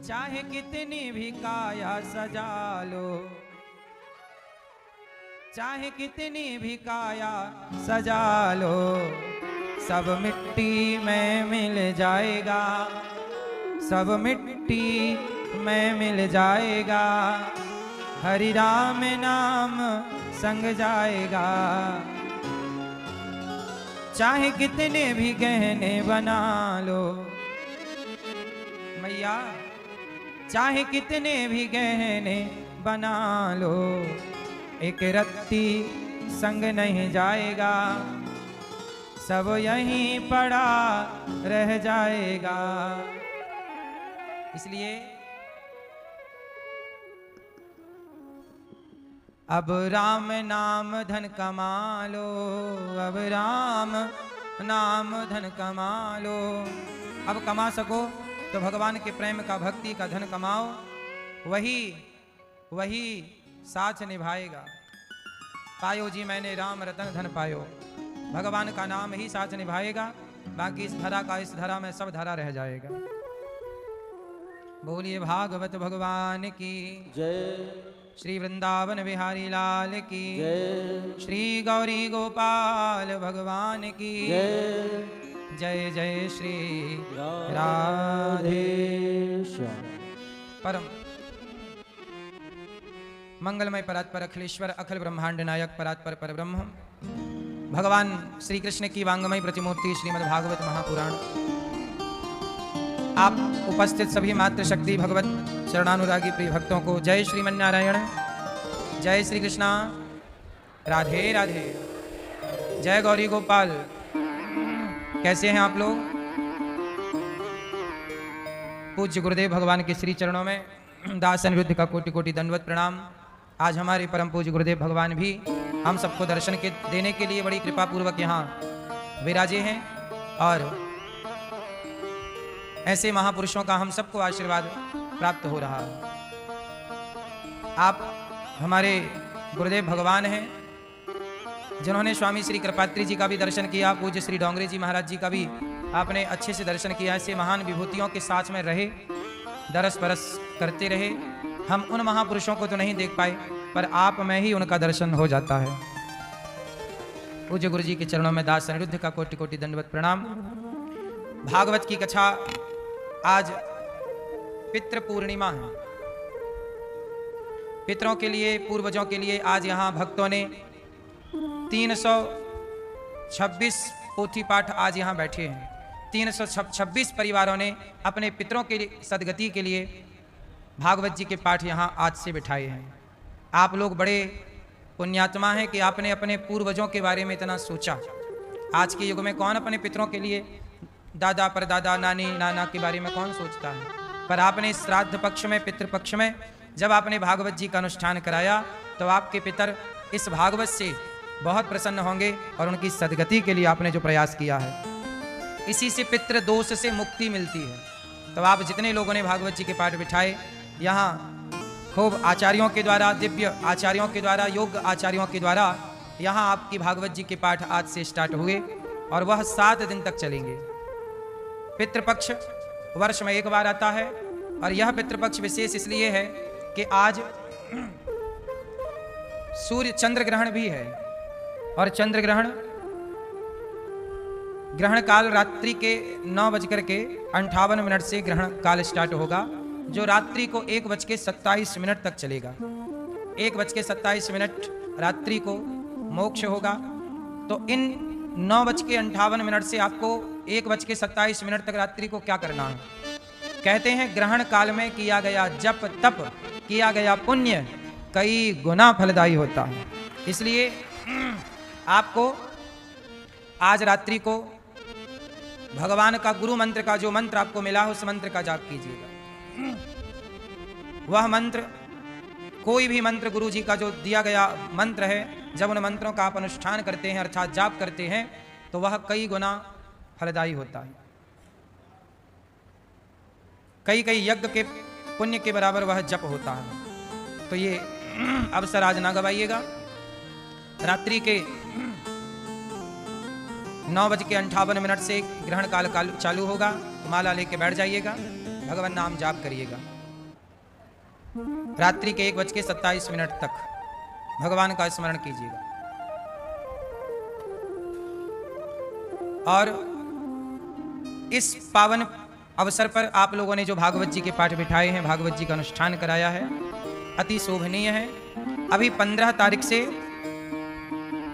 चाहे कितनी भी काया सजा लो, चाहे कितनी भी काया सजा लो, सब मिट्टी में मिल जाएगा, सब मिट्टी में मिल जाएगा, हरि राम नाम संग जाएगा। चाहे कितने भी गहने बना लो मैया, चाहे कितने भी गहने बना लो, एक रत्ती संग नहीं जाएगा, सब यहीं पड़ा रह जाएगा। इसलिए अब राम नाम धन कमा लो, अब राम नाम धन कमा लो। अब कमा सको तो भगवान के प्रेम का, भक्ति का धन कमाओ, वही साथ निभाएगा। पायो जी मैंने राम रतन धन पायो, भगवान का नाम ही साथ निभाएगा, बाकी इस धरा का, इस धरा में सब धरा रह जाएगा। बोलिए भागवत भगवान की जय, श्री वृंदावन बिहारी लाल की जय, श्री गौरी गोपाल भगवान की जय, जय जय श्री राधे श्याम। परम मंगलमय परात्पर अखिलेश्वर अखिल ब्रह्मांड नायक परात्पर परब्रह्म भगवान श्री कृष्ण की वांगमय प्रतिमूर्ति श्रीमद् भागवत महापुराण। आप उपस्थित सभी मातृशक्ति भगवत शरणानुरागी प्रिय भक्तों को जय श्रीमन्नारायण, जय श्री कृष्णा, राधे राधे, जय गौरी गोपाल। कैसे हैं आप लोग? पूज्य गुरुदेव भगवान के श्री चरणों में दास अनिरुद्ध का कोटि कोटि दंडवत प्रणाम। आज हमारे परम पूज्य गुरुदेव भगवान भी हम सबको दर्शन के देने के लिए बड़ी कृपा पूर्वक यहाँ विराजे हैं, और ऐसे महापुरुषों का हम सबको आशीर्वाद प्राप्त हो रहा है। आप हमारे गुरुदेव भगवान हैं, जिन्होंने स्वामी श्री कृपात्री जी का भी दर्शन किया, पूज्य श्री डोंगरे जी महाराज जी का भी आपने अच्छे से दर्शन किया। ऐसे महान विभूतियों के साथ में रहे, दरस परस करते रहे। हम उन महापुरुषों को तो नहीं देख पाए, पर आप में ही उनका दर्शन हो जाता है। पूज्य गुरु जी के चरणों में दास अनिरुद्ध का कोटि कोटि दंडवत प्रणाम। भागवत की कथा, आज पितृ पूर्णिमा है। पितरों के लिए, पूर्वजों के लिए आज यहाँ भक्तों ने 326 पोथी पाठ आज यहाँ बैठे हैं। 326 परिवारों ने अपने पितरों के लिए, सदगति के लिए भागवत जी के पाठ यहाँ आज से बिठाए हैं। आप लोग बड़े पुण्यात्मा हैं कि आपने अपने पूर्वजों के बारे में इतना सोचा। आज के युग में कौन अपने पितरों के लिए, दादा परदादा नानी नाना के बारे में कौन सोचता है? पर आपने श्राद्ध पक्ष में, पितृपक्ष में जब आपने भागवत जी का अनुष्ठान कराया, तो आपके पितर इस भागवत से बहुत प्रसन्न होंगे, और उनकी सदगति के लिए आपने जो प्रयास किया है, इसी से पितृ दोष से मुक्ति मिलती है। तो आप जितने लोगों ने भागवत जी के पाठ बिठाए, यहाँ खूब आचार्यों के द्वारा, दिव्य आचार्यों के द्वारा, योग्य आचार्यों के द्वारा यहाँ आपकी भागवत जी के पाठ आज से स्टार्ट हुए, और वह 7 दिन तक चलेंगे। पितृपक्ष वर्ष में एक बार आता है, और यह पितृपक्ष विशेष इसलिए है कि आज सूर्य चंद्र ग्रहण भी है, और चंद्र ग्रहण, ग्रहण काल रात्रि के 9:58 से ग्रहण काल स्टार्ट होगा, जो रात्रि को 1:27 तक चलेगा। 1:27 रात्रि को मोक्ष होगा। तो इन 9:58 से आपको 1:27 तक रात्रि को क्या करना है? कहते हैं ग्रहण काल में किया गया जप तप, किया गया पुण्य कई गुना फलदायी होता है। इसलिए आपको आज रात्रि को भगवान का, गुरु मंत्र का, जो मंत्र आपको मिला उस मंत्र का जाप कीजिएगा। वह मंत्र, कोई भी मंत्र गुरु जी का जो दिया गया मंत्र है, जब उन मंत्रों का आप अनुष्ठान करते हैं अर्थात जाप करते हैं, तो वह कई गुना फलदायी होता है। कई कई यज्ञ के पुण्य के बराबर वह जप होता है। तो ये अवसर आज ना गवाइएगा। रात्रि के 9:58 से ग्रहण काल चालू होगा। माला लेके बैठ जाइएगा। भगवान नाम जाप करिएगा। रात्रि के 1:27 तक भगवान का स्मरण कीजिएगा। और इस पावन अवसर पर आप लोगों ने जो भागवत जी के पाठ बिठाए हैं, भागवत जी का अनुष्ठान कराया है, अति शोभनीय है। अभी 15 तारीख से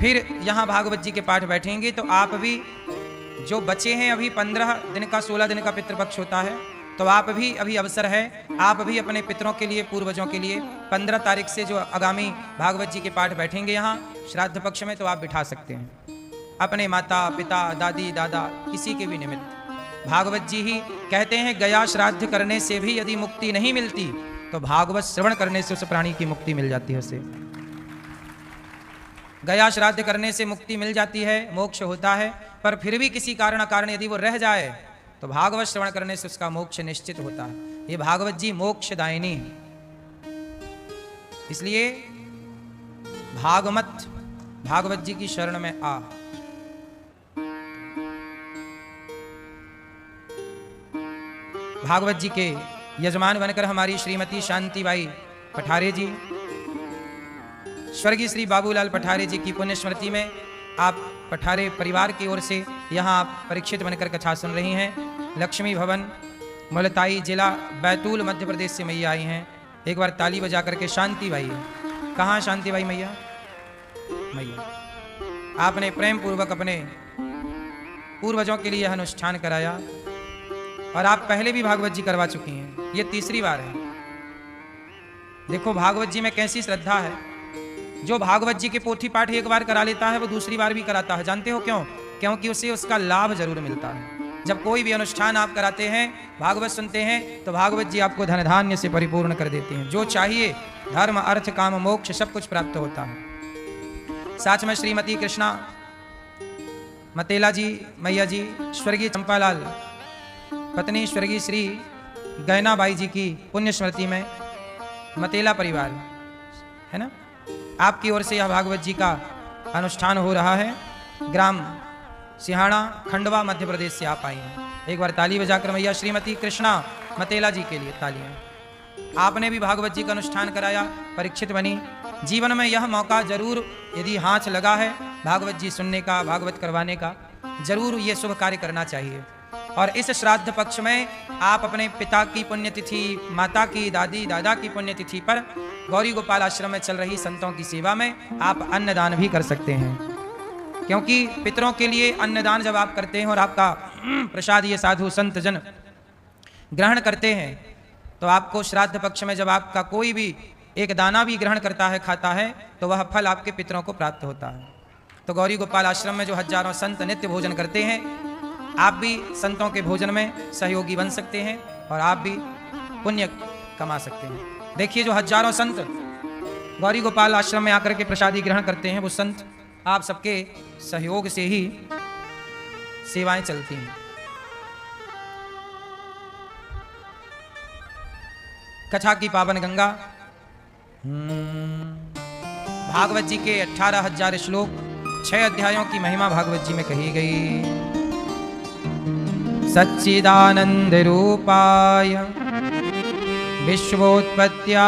फिर यहाँ भागवत जी के पाठ बैठेंगे, तो आप भी जो बचे हैं, अभी 15 दिन का 16 दिन का पितृपक्ष होता है, तो आप भी अभी अवसर है, आप भी अपने पितरों के लिए, पूर्वजों के लिए 15 तारीख से जो आगामी भागवत जी के पाठ बैठेंगे यहाँ श्राद्ध पक्ष में, तो आप बिठा सकते हैं अपने माता पिता दादी दादा किसी के भी निमित्त। भागवत जी ही कहते हैं, गया श्राद्ध करने से भी यदि मुक्ति नहीं मिलती तो भागवत श्रवण करने से उस प्राणी की मुक्ति मिल जाती है। उसे गया श्राद्ध करने से मुक्ति मिल जाती है, मोक्ष होता है, पर फिर भी किसी कारण अकारण यदि वो रह जाए तो भागवत श्रवण करने से उसका मोक्ष निश्चित होता है। ये भागवत जी मोक्षदायिनी है। इसलिए भागवत जी की शरण में आ। भागवत जी के यजमान बनकर हमारी श्रीमती शांतिबाई पठारे जी, स्वर्गीय श्री बाबूलाल पठारे जी की पुण्य स्मृति में आप पठारे परिवार की ओर से यहाँ आप परीक्षित बनकर कथा सुन रही हैं। लक्ष्मी भवन मुलताई जिला बैतूल मध्य प्रदेश से मैया आई हैं। एक बार ताली बजा करके शांतिबाई है। कहाँ शांतिबाई मैया? आपने प्रेम पूर्वक अपने पूर्वजों के लिए यह अनुष्ठान कराया और आप पहले भी भागवत जी करवा चुकी हैं, ये तीसरी बार है। देखो भागवत जी में कैसी श्रद्धा है। जो भागवत जी के पोथी पाठ एक बार करा लेता है वो दूसरी बार भी कराता है। जानते हो क्यों? क्योंकि उसे उसका लाभ जरूर मिलता है। जब कोई भी अनुष्ठान आप कराते हैं, भागवत सुनते हैं, तो भागवत जी आपको धन धान्य से परिपूर्ण कर देते हैं। जो चाहिए धर्म अर्थ काम मोक्ष सब कुछ प्राप्त होता है। साथ में श्रीमती कृष्णा मतेला जी मैया जी, स्वर्गीय चंपालाल पत्नी स्वर्गीय श्री गैनाबाई जी की पुण्य स्मृति में मतेला परिवार है ना, आपकी ओर से यह भागवत जी का अनुष्ठान हो रहा है। ग्राम सिहाना खंडवा मध्य प्रदेश से आप आई हैं। एक बार ताली बजाकर मैया श्रीमती कृष्णा मतेला जी के लिए तालियां। आपने भी भागवत जी का अनुष्ठान कराया, परीक्षित बनी। जीवन में यह मौका जरूर यदि हाथ लगा है भागवत जी सुनने का, भागवत करवाने का, जरूर ये शुभ कार्य करना चाहिए। और इस श्राद्ध पक्ष में आप अपने पिता की पुण्यतिथि, माता की, दादी दादा की पुण्यतिथि पर गौरी गोपाल आश्रम में चल रही संतों की सेवा में आप अन्नदान भी कर सकते हैं। क्योंकि पितरों के लिए अन्नदान जब आप करते हैं और आपका प्रसाद ये साधु संत जन ग्रहण करते हैं, तो आपको श्राद्ध पक्ष में जब आपका कोई भी एक दाना भी ग्रहण करता है, खाता है, तो वह फल आपके पितरों को प्राप्त होता है। तो गौरी गोपाल आश्रम में जो हजारों संत नित्य भोजन करते हैं, आप भी संतों के भोजन में सहयोगी बन सकते हैं और आप भी पुण्य कमा सकते हैं। देखिए जो हजारों संत गौरी गोपाल आश्रम में आकर के प्रसादी ग्रहण करते हैं, वो संत आप सबके सहयोग से ही सेवाएं चलती हैं। कथा की पावन गंगा, भागवत जी के 18,000 श्लोक, 6 अध्यायों की महिमा भागवत जी में कही गई। सच्चिदानंद रूपाय विश्वोत्पत्त्यादि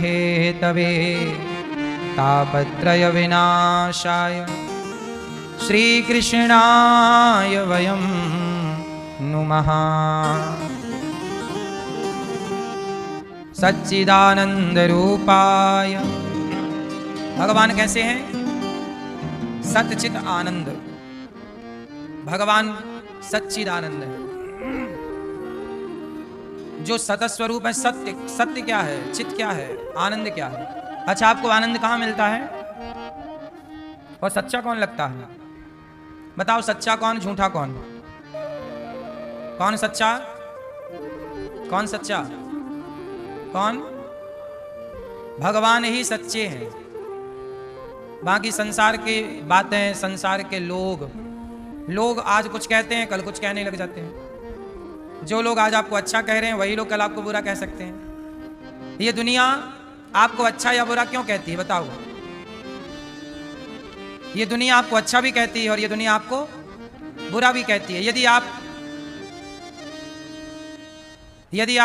हेतवे तापत्रय विनाशाय श्री कृष्णाय वयं नुमः। सच्चिदानंद रूपाय, भगवान कैसे हैं? सच्चित आनंद। भगवान सच्चिदानंद है। जो सतस्वरूप है, सत्य, सत्य क्या है, चित क्या है, आनंद क्या है? अच्छा, आपको आनंद कहाँ मिलता है और सच्चा कौन लगता है? बताओ, सच्चा कौन, झूठा कौन? कौन सच्चा, कौन सच्चा, कौन? भगवान ही सच्चे हैं। बाकी संसार की बातें, संसार के लोग आज कुछ कहते हैं, कल कुछ कहने लग जाते हैं। जो लोग आज आपको अच्छा कह रहे हैं, वही लोग कल आपको बुरा कह सकते हैं। ये दुनिया आपको अच्छा या बुरा क्यों कहती है? बताओ। ये दुनिया आपको अच्छा भी कहती है और ये दुनिया आपको बुरा भी कहती है। यदि आप यदि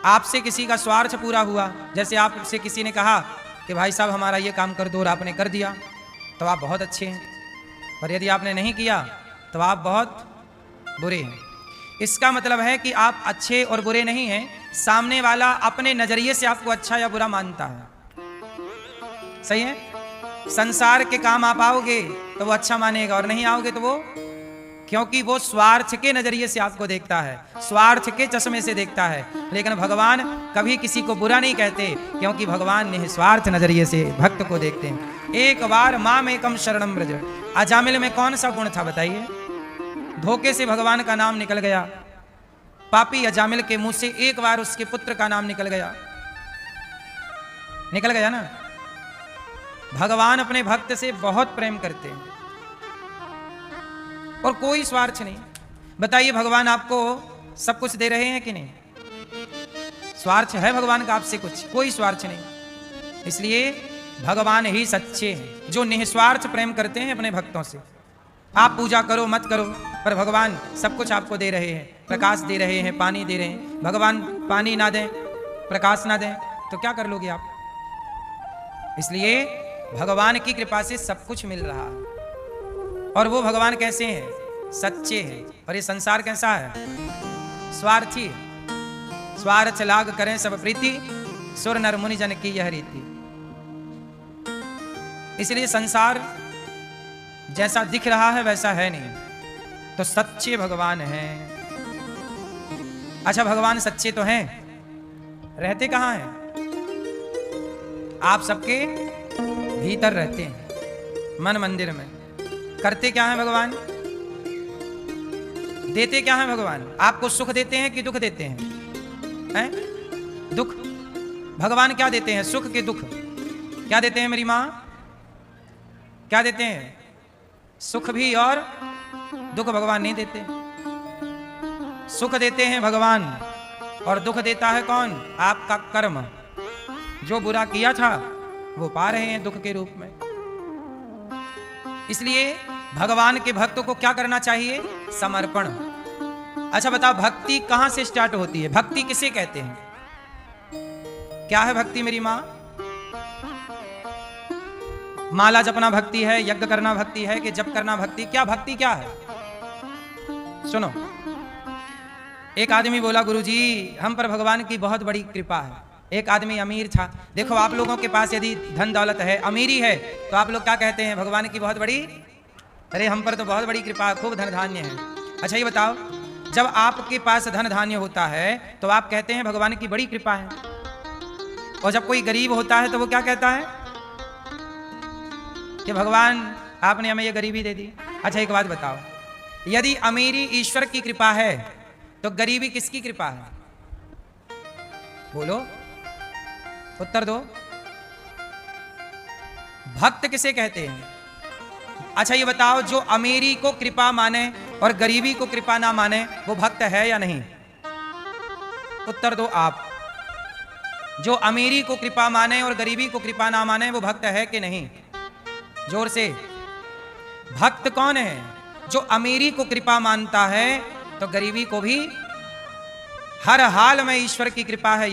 आपसे किसी का स्वार्थ पूरा हुआ, जैसे आपसे किसी ने कहा कि भाई साहब हमारा ये काम कर दो और आपने कर दिया, तो आप बहुत अच्छे हैं। और यदि आपने नहीं किया तो आप बहुत बुरे हैं। इसका मतलब है कि आप अच्छे और बुरे नहीं हैं, सामने वाला अपने नजरिए से आपको अच्छा या बुरा मानता है। सही है? संसार के काम आप आओगे तो वो अच्छा मानेगा, और नहीं आओगे तो वो, क्योंकि वो स्वार्थ के नजरिए से आपको देखता है, स्वार्थ के चश्मे से देखता है। लेकिन भगवान कभी किसी को बुरा नहीं कहते, क्योंकि भगवान निस्वार्थ नजरिए से भक्त को देखते हैं। एक बार माम एकम शरणम व्रज। अजामिल में कौन सा गुण था बताइए? धोखे से भगवान का नाम निकल गया, पापी अजामिल के मुंह से एक बार उसके पुत्र का नाम निकल गया, निकल गया ना। भगवान अपने भक्त से बहुत प्रेम करते हैं और कोई स्वार्थ नहीं। बताइए भगवान आपको सब कुछ दे रहे हैं कि नहीं? स्वार्थ है भगवान का आपसे कुछ? कोई स्वार्थ नहीं। इसलिए भगवान ही सच्चे हैं जो निस्वार्थ प्रेम करते हैं अपने भक्तों से। आप पूजा करो मत करो, पर भगवान सब कुछ आपको दे रहे हैं, प्रकाश दे रहे हैं, पानी दे रहे हैं। भगवान पानी ना दें, प्रकाश ना दें तो क्या कर लोगे आप? इसलिए भगवान की कृपा से सब कुछ मिल रहा है। और वो भगवान कैसे हैं? सच्चे हैं। और ये संसार कैसा है? स्वार्थी। स्वार्थ लाग करें सब प्रीति, सुर नर मुनि जन की यह रीति। इसलिए संसार जैसा दिख रहा है वैसा है नहीं, तो सच्चे भगवान हैं। अच्छा, भगवान सच्चे तो हैं, रहते कहाँ हैं? आप सबके भीतर रहते हैं, मन मंदिर में। करते क्या है भगवान? देते क्या है भगवान? आपको सुख देते हैं कि दुख देते हैं? दुख। भगवान क्या देते हैं? सुख के दुख? क्या देते हैं मेरी माँ? क्या देते हैं? सुख भी और दुख भगवान नहीं देते। सुख देते हैं भगवान और दुख देता है कौन? आपका कर्म। जो बुरा किया था वो पा रहे हैं दुख के रूप में। इसलिए भगवान के भक्तों को क्या करना चाहिए? समर्पण। अच्छा बताओ, भक्ति कहां से स्टार्ट होती है? भक्ति किसे कहते हैं? क्या है भक्ति मेरी मां? माला जपना भक्ति है, यज्ञ करना भक्ति है कि जप करना भक्ति? क्या भक्ति क्या है? सुनो, एक आदमी बोला गुरुजी हम पर भगवान की बहुत बड़ी कृपा है। एक आदमी अमीर था। देखो आप लोगों के पास यदि धन दौलत है, अमीरी है, तो आप लोग क्या कहते हैं? भगवान की बहुत बड़ी, अरे हम पर तो बहुत बड़ी कृपा, खूब धन धान्य है। अच्छा ये बताओ, जब आपके पास धन धान्य होता है तो आप कहते हैं भगवान की बड़ी कृपा है, और जब कोई गरीब होता है तो वो क्या कहता है? कि भगवान आपने हमें ये गरीबी दे दी। अच्छा एक बात बताओ, यदि अमीरी ईश्वर की कृपा है तो गरीबी किसकी कृपा है? बोलो, उत्तर दो। भक्त किसे कहते हैं? अच्छा ये बताओ, जो अमीरी को कृपा माने और गरीबी को कृपा ना माने वो भक्त है या नहीं? उत्तर दो आप। जो अमीरी को कृपा माने और गरीबी को कृपा ना माने वो भक्त है कि नहीं? जोर से। भक्त कौन है? जो अमीरी को कृपा मानता है तो गरीबी को भी हर हाल में ईश्वर की कृपा है,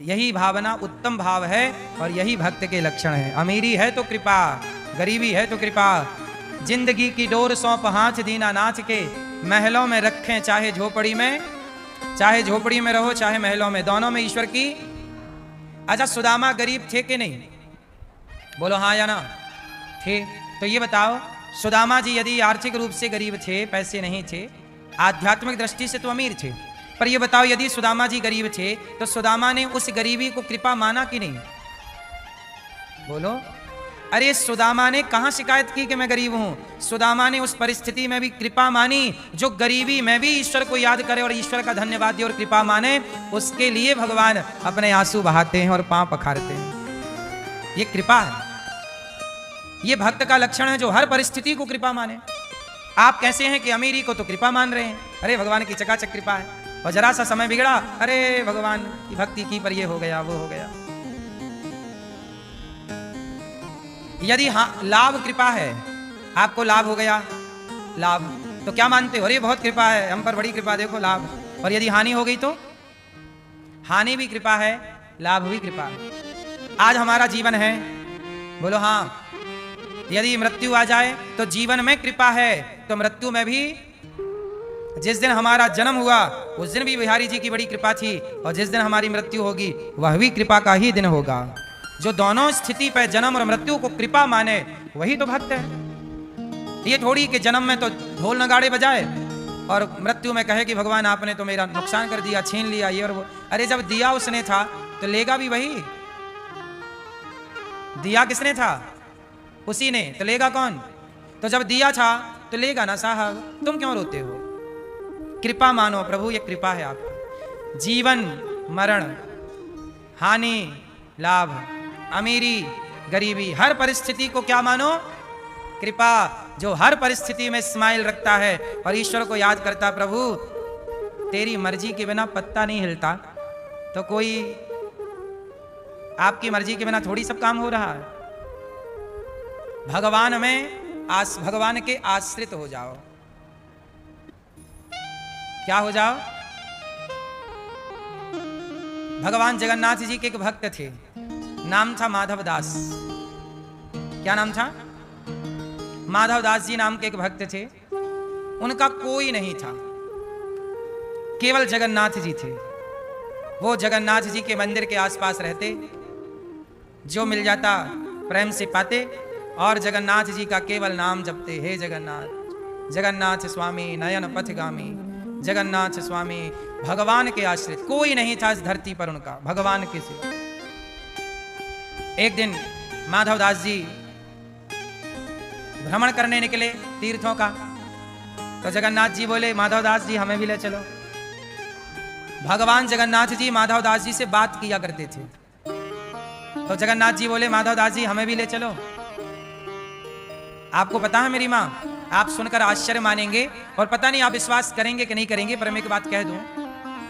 यही भावना उत्तम भाव है और यही भक्त के लक्षण है। अमीरी है तो कृपा, गरीबी है तो कृपा। जिंदगी की डोर सौंप हाथ दीना नाच के, महलों में रखें चाहे झोपड़ी में, चाहे झोपड़ी में रहो चाहे महलों में, दोनों में ईश्वर की। अच्छा सुदामा गरीब थे कि नहीं? बोलो हाँ या ना? थे। तो ये बताओ, सुदामा जी यदि आर्थिक रूप से गरीब थे, पैसे नहीं थे, आध्यात्मिक दृष्टि से तो अमीर थे, पर ये बताओ यदि सुदामा जी गरीब थे तो सुदामा ने उस गरीबी को कृपा माना कि नहीं? बोलो। अरे सुदामा ने कहां शिकायत की कि मैं गरीब हूं? सुदामा ने उस परिस्थिति में भी कृपा मानी। जो गरीबी में भी ईश्वर को याद करे और ईश्वर का धन्यवाद दे और कृपा माने, उसके लिए भगवान अपने आंसू बहाते हैं और पांव पखारते हैं। ये कृपा है, ये भक्त का लक्षण है जो हर परिस्थिति को कृपा माने। आप कैसे हैं कि अमीरी को तो कृपा मान रहे हैं, अरे भगवान की चकाचक कृपा है, और जरा सा समय बिगड़ा, अरे भगवान की भक्ति की पर ये हो गया वो हो गया। यदि हाँ लाभ कृपा है, आपको लाभ हो गया, लाभ तो क्या मानते हो? अरे बहुत कृपा है हम पर, बड़ी कृपा, देखो लाभ। और यदि हानि हो गई तो? हानि भी कृपा है, लाभ भी कृपा है। आज हमारा जीवन है, बोलो हाँ। यदि मृत्यु आ जाए तो जीवन में कृपा है, तो मृत्यु में भी, जिस दिन हमारा जन्म हुआ उस दिन भी बिहारी जी की बड़ी कृपा थी, और जिस दिन हमारी मृत्यु होगी वह भी कृपा का ही दिन होगा। जो दोनों स्थिति पर, जन्म और मृत्यु को कृपा माने, वही तो भक्त है। ये थोड़ी कि जन्म में तो ढोल नगाड़े बजाए और मृत्यु में कहे कि भगवान आपने तो मेरा नुकसान कर दिया, छीन लिया ये और वो। अरे जब दिया उसने था तो लेगा भी वही। दिया किसने था? उसी ने, तो लेगा कौन? तो जब दिया था तो लेगा ना साहब, तुम क्यों रोते हो? कृपा मानो प्रभु, ये कृपा है आपकी। जीवन मरण, हानि लाभ, अमीरी गरीबी, हर परिस्थिति को क्या मानो? कृपा। जो हर परिस्थिति में स्माइल रखता है और ईश्वर को याद करता, प्रभु तेरी मर्जी के बिना पत्ता नहीं हिलता, तो कोई आपकी मर्जी के बिना थोड़ी सब काम हो रहा है। भगवान में भगवान के आश्रित हो जाओ। क्या हो जाओ? भगवान जगन्नाथ जी के एक भक्त थे, नाम था माधव दास। क्या नाम था? माधव दास जी नाम के एक भक्त थे। उनका कोई नहीं था, केवल जगन्नाथ जी थे। वो जगन्नाथ जी के मंदिर के आसपास रहते, जो मिल जाता प्रेम से पाते, और जगन्नाथ जी का केवल नाम जपते, हे जगन्नाथ, जगन्नाथ स्वामी नयन पथगामी, जगन्नाथ स्वामी। भगवान के आश्रित कोई नहीं था इस धरती पर उनका, भगवान के सिवा। एक दिन माधव दास जी भ्रमण करने निकले तीर्थों का, तो जगन्नाथ जी बोले माधव दास जी हमें भी ले चलो। भगवान जगन्नाथ जी माधव दास जी से बात किया करते थे, तो जगन्नाथ जी बोले माधव दास जी हमें भी ले चलो। आपको पता है मेरी माँ, आप सुनकर आश्चर्य मानेंगे और पता नहीं आप विश्वास करेंगे कि नहीं करेंगे, पर मैं एक बात कह दूं,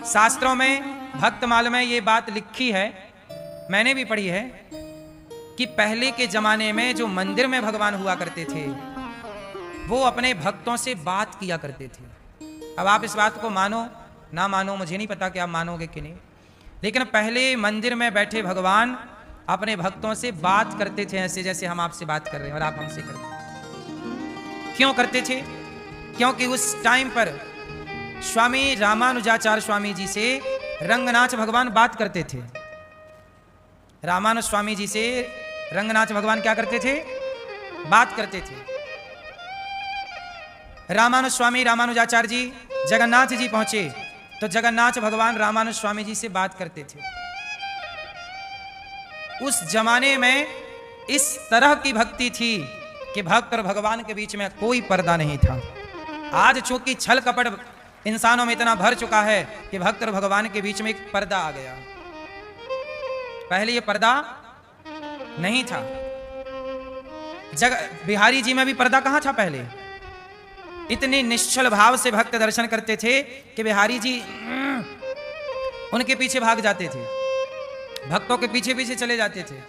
शास्त्रों में भक्तमाल में ये बात लिखी है, मैंने भी पढ़ी है, कि पहले के जमाने में जो मंदिर में भगवान हुआ करते थे वो अपने भक्तों से बात किया करते थे। अब आप इस बात को मानो ना मानो, मुझे नहीं पता कि आप मानोगे कि नहीं, लेकिन पहले मंदिर में बैठे भगवान अपने भक्तों से बात करते थे, ऐसे जैसे हम आपसे बात कर रहे हैं और आप हमसे कर रहे हैं। क्यों करते थे? क्योंकि उस टाइम पर स्वामी रामानुजाचार्य स्वामी जी से रंगनाथ भगवान बात करते थे। रामानुज स्वामी जी से रंगनाथ भगवान क्या करते थे? बात करते थे। रामानुज स्वामी रामानुजाचार्य जी जगन्नाथ जी पहुंचे तो जगन्नाथ भगवान रामानुज स्वामी जी से बात करते थे। उस जमाने में इस तरह की भक्ति थी कि भक्त और भगवान के बीच में कोई पर्दा नहीं था। आज चूंकि छल कपट इंसानों में इतना भर चुका है कि भक्त और भगवान के बीच में एक पर्दा आ गया। पहले ये पर्दा नहीं था। बिहारी जी में भी पर्दा कहां था पहले? इतने निश्चल भाव से भक्त दर्शन करते थे कि बिहारी जी उनके पीछे भाग जाते थे, भक्तों के पीछे पीछे चले जाते थे।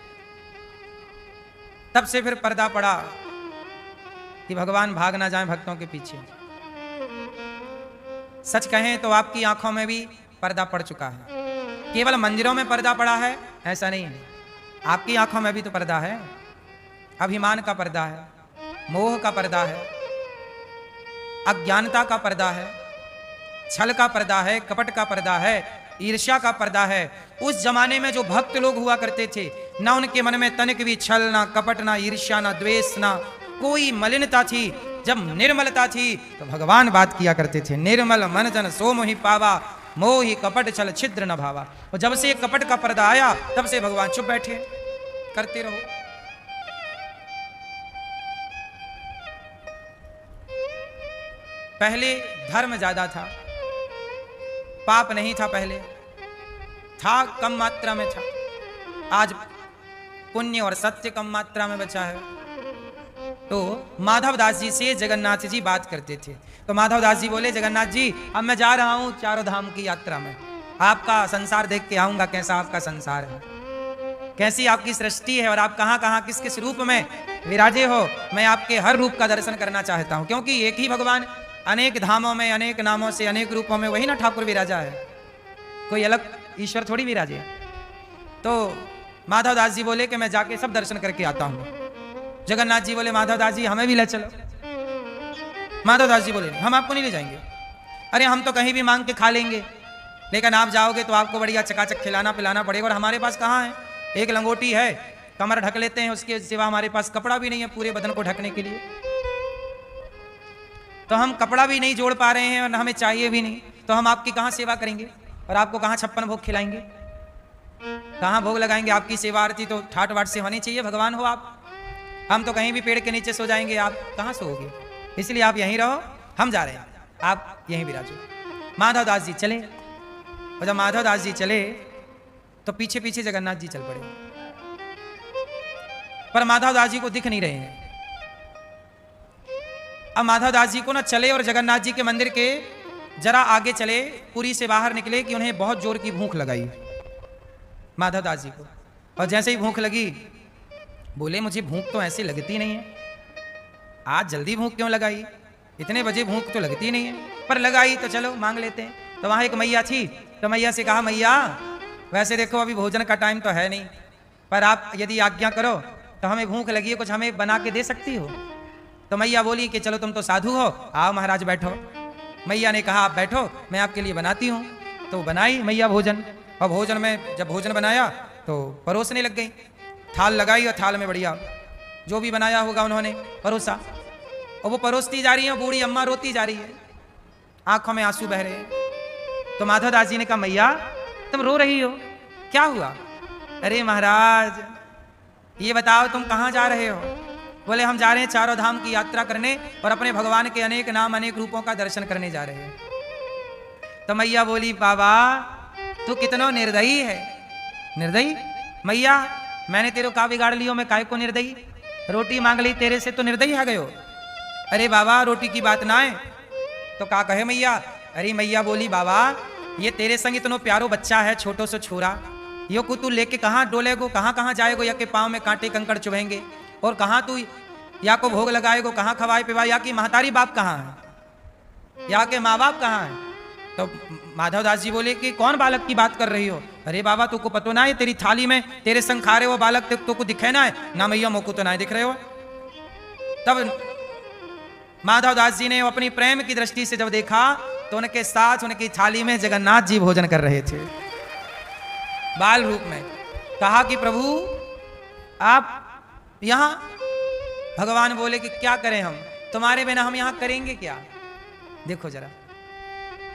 तब से फिर पर्दा पड़ा कि भगवान भाग ना जाएं भक्तों के पीछे। सच कहें तो आपकी आंखों में भी पर्दा पड़ चुका है। केवल मंदिरों में पर्दा पड़ा है ऐसा नहीं है, आपकी आंखों में भी तो पर्दा है। अभिमान का पर्दा है, मोह का पर्दा है, अज्ञानता का पर्दा है, छल का पर्दा है, कपट का पर्दा है, ईर्ष्या का पर्दा है। उस जमाने में जो भक्त लोग हुआ करते थे, ना उनके मन में तनिक भी छल, ना कपट, ना ईर्ष्या, ना द्वेष, ना कोई मलिनता थी। जब निर्मलता थी तो भगवान बात किया करते थे। निर्मल मन जन सो मोहि पावा, मोहि कपट छल छिद्र न भावा। और जब से कपट का पर्दा आया तब से भगवान चुप बैठे, करते रहो। पहले धर्म ज्यादा था, पाप नहीं था, पहले था कम मात्रा में था। आज पुण्य और सत्य कम मात्रा में बचा है। तो माधव दास जी से जगन्नाथ जी बात करते थे। तो माधव दास जी बोले जगन्नाथ जी अब मैं जा रहा हूं चारों धाम की यात्रा में, आपका संसार देख के आऊंगा, कैसा आपका संसार है, कैसी आपकी सृष्टि है और आप कहां कहां किस किस रूप में विराजे हो। मैं आपके हर रूप का दर्शन करना चाहता हूं, क्योंकि एक ही भगवान अनेक धामों में अनेक नामों से अनेक रूपों में वही ना ठाकुर विराजा है, कोई अलग ईश्वर थोड़ी विराजे। तो माधव दास जी बोले कि मैं जाके सब दर्शन करके आता हूँ। जगन्नाथ जी बोले माधव दास जी हमें भी ले चलो। माधव दास जी बोले हम आपको नहीं ले जाएंगे। अरे हम तो कहीं भी मांग के खा लेंगे, लेकिन आप जाओगे तो आपको बढ़िया चकाचक खिलाना पिलाना पड़ेगा, और हमारे पास कहाँ है, एक लंगोटी है, कमर ढक लेते हैं, उसके सिवा हमारे पास कपड़ा भी नहीं है पूरे बदन को ढकने के लिए। तो हम कपड़ा भी नहीं जोड़ पा रहे हैं और हमें चाहिए भी नहीं, तो हम आपकी कहाँ सेवा करेंगे और आपको कहाँ 56 भोग खिलाएंगे, कहाँ भोग लगाएंगे। आपकी सेवा आरती तो ठाट बाट से होनी चाहिए, भगवान हो आप। हम तो कहीं भी पेड़ के नीचे सो जाएंगे, आप कहाँ सोओगे, इसलिए आप यहीं रहो, हम जा रहे हैं, आप यहीं विराजो। माधव दास जी चले, और जब माधव दास जी चले तो पीछे पीछे जगन्नाथ जी चल पड़े, पर माधव दास जी को दिख नहीं रहे हैं। अब माधव दास जी को ना चले और जगन्नाथ जी के मंदिर के जरा आगे चले, पुरी से बाहर निकले कि उन्हें बहुत जोर की भूख लगाई माधव दास जी को। और जैसे ही भूख लगी बोले मुझे भूख तो ऐसे लगती नहीं है, आज जल्दी भूख क्यों लगाई, इतने बजे भूख तो लगती नहीं है, पर लगाई तो चलो मांग लेते हैं। तो वहाँ एक मैया थी, तो मैया से कहा मैया वैसे देखो अभी भोजन का टाइम तो है नहीं, पर आप यदि आज्ञा करो तो हमें भूख लगी है, कुछ हमें बना के दे सकती हो। तो मैया बोली कि चलो तुम तो साधु हो, आओ महाराज बैठो। मैया ने कहा आप बैठो, मैं आपके लिए बनाती हूँ। तो बनाई मैया भोजन, और भोजन में जब भोजन बनाया तो परोसने लग गई, थाल लगाई और थाल में बढ़िया जो भी बनाया होगा उन्होंने परोसा, और वो परोसती जा रही है, बूढ़ी अम्मा रोती जा रही है, आंखों में आंसू बह रहे हैं। तो माधव दास जी ने कहा मैया तुम रो रही हो, क्या हुआ? अरे महाराज ये बताओ तुम कहाँ जा रहे हो? बोले हम जा रहे हैं चारों धाम की यात्रा करने और अपने भगवान के अनेक नाम अनेक रूपों का दर्शन करने जा रहे हैं। तो मैया बोली बाबा तू कितना निर्दयी है। निर्दयी? मैया मैंने तेरे का बिगाड़ लियो, मैं काय को निर्दयी, रोटी मांग ली तेरे से तो निर्दयी आ गयो। अरे बाबा रोटी की बात ना है। तो का कहे मैया? अरे मैया बोली बाबा ये तेरे संग इतना प्यारो बच्चा है, छोटो सो छोरा, यो को तू लेके कहाँ डोलेगो, कहाँ कहाँ जाएगो, या के पाँव में कांटे कंकड़ चुभेंगे, और कहाँ तू या को भोग लगाएगो, कहाँ खवाए पिवाए, या की महतारी बाप कहाँ है, या के माँ बाप कहाँ है? तो माधव दास जी बोले कि कौन बालक की बात कर रही हो? अरे बाबा तुमको पतो ना है, तेरी थाली में तेरे संग खा रहे हो बालक तुमको दिखे ना है? ना मैया मोको तो ना दिख रहे हो। तब माधव दास जी ने अपनी प्रेम की दृष्टि से जब देखा तो उनके साथ उनकी थाली में जगन्नाथ जी भोजन कर रहे थे बाल रूप में। कहा कि प्रभु आप यहां? भगवान बोले कि क्या करें हम, तुम्हारे बिना हम यहां करेंगे क्या? देखो जरा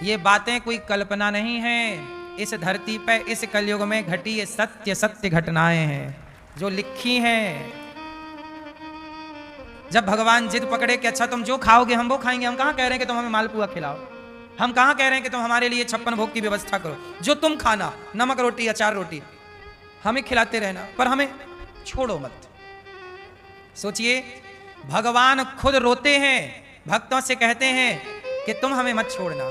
ये बातें कोई कल्पना नहीं है, इस धरती पे इस कलयुग में घटी ये सत्य सत्य घटनाएं हैं जो लिखी हैं। जब भगवान जिद पकड़े कि अच्छा तुम जो खाओगे हम वो खाएंगे, हम कहाँ कह रहे हैं कि तुम हमें मालपुआ खिलाओ, हम कहाँ कह रहे हैं कि तुम हमारे लिए 56 भोग की व्यवस्था करो, जो तुम खाना नमक रोटी अचार रोटी हमें खिलाते रहना, पर हमें छोड़ो मत। सोचिए भगवान खुद रोते हैं, भक्तों से कहते हैं कि तुम हमें मत छोड़ना।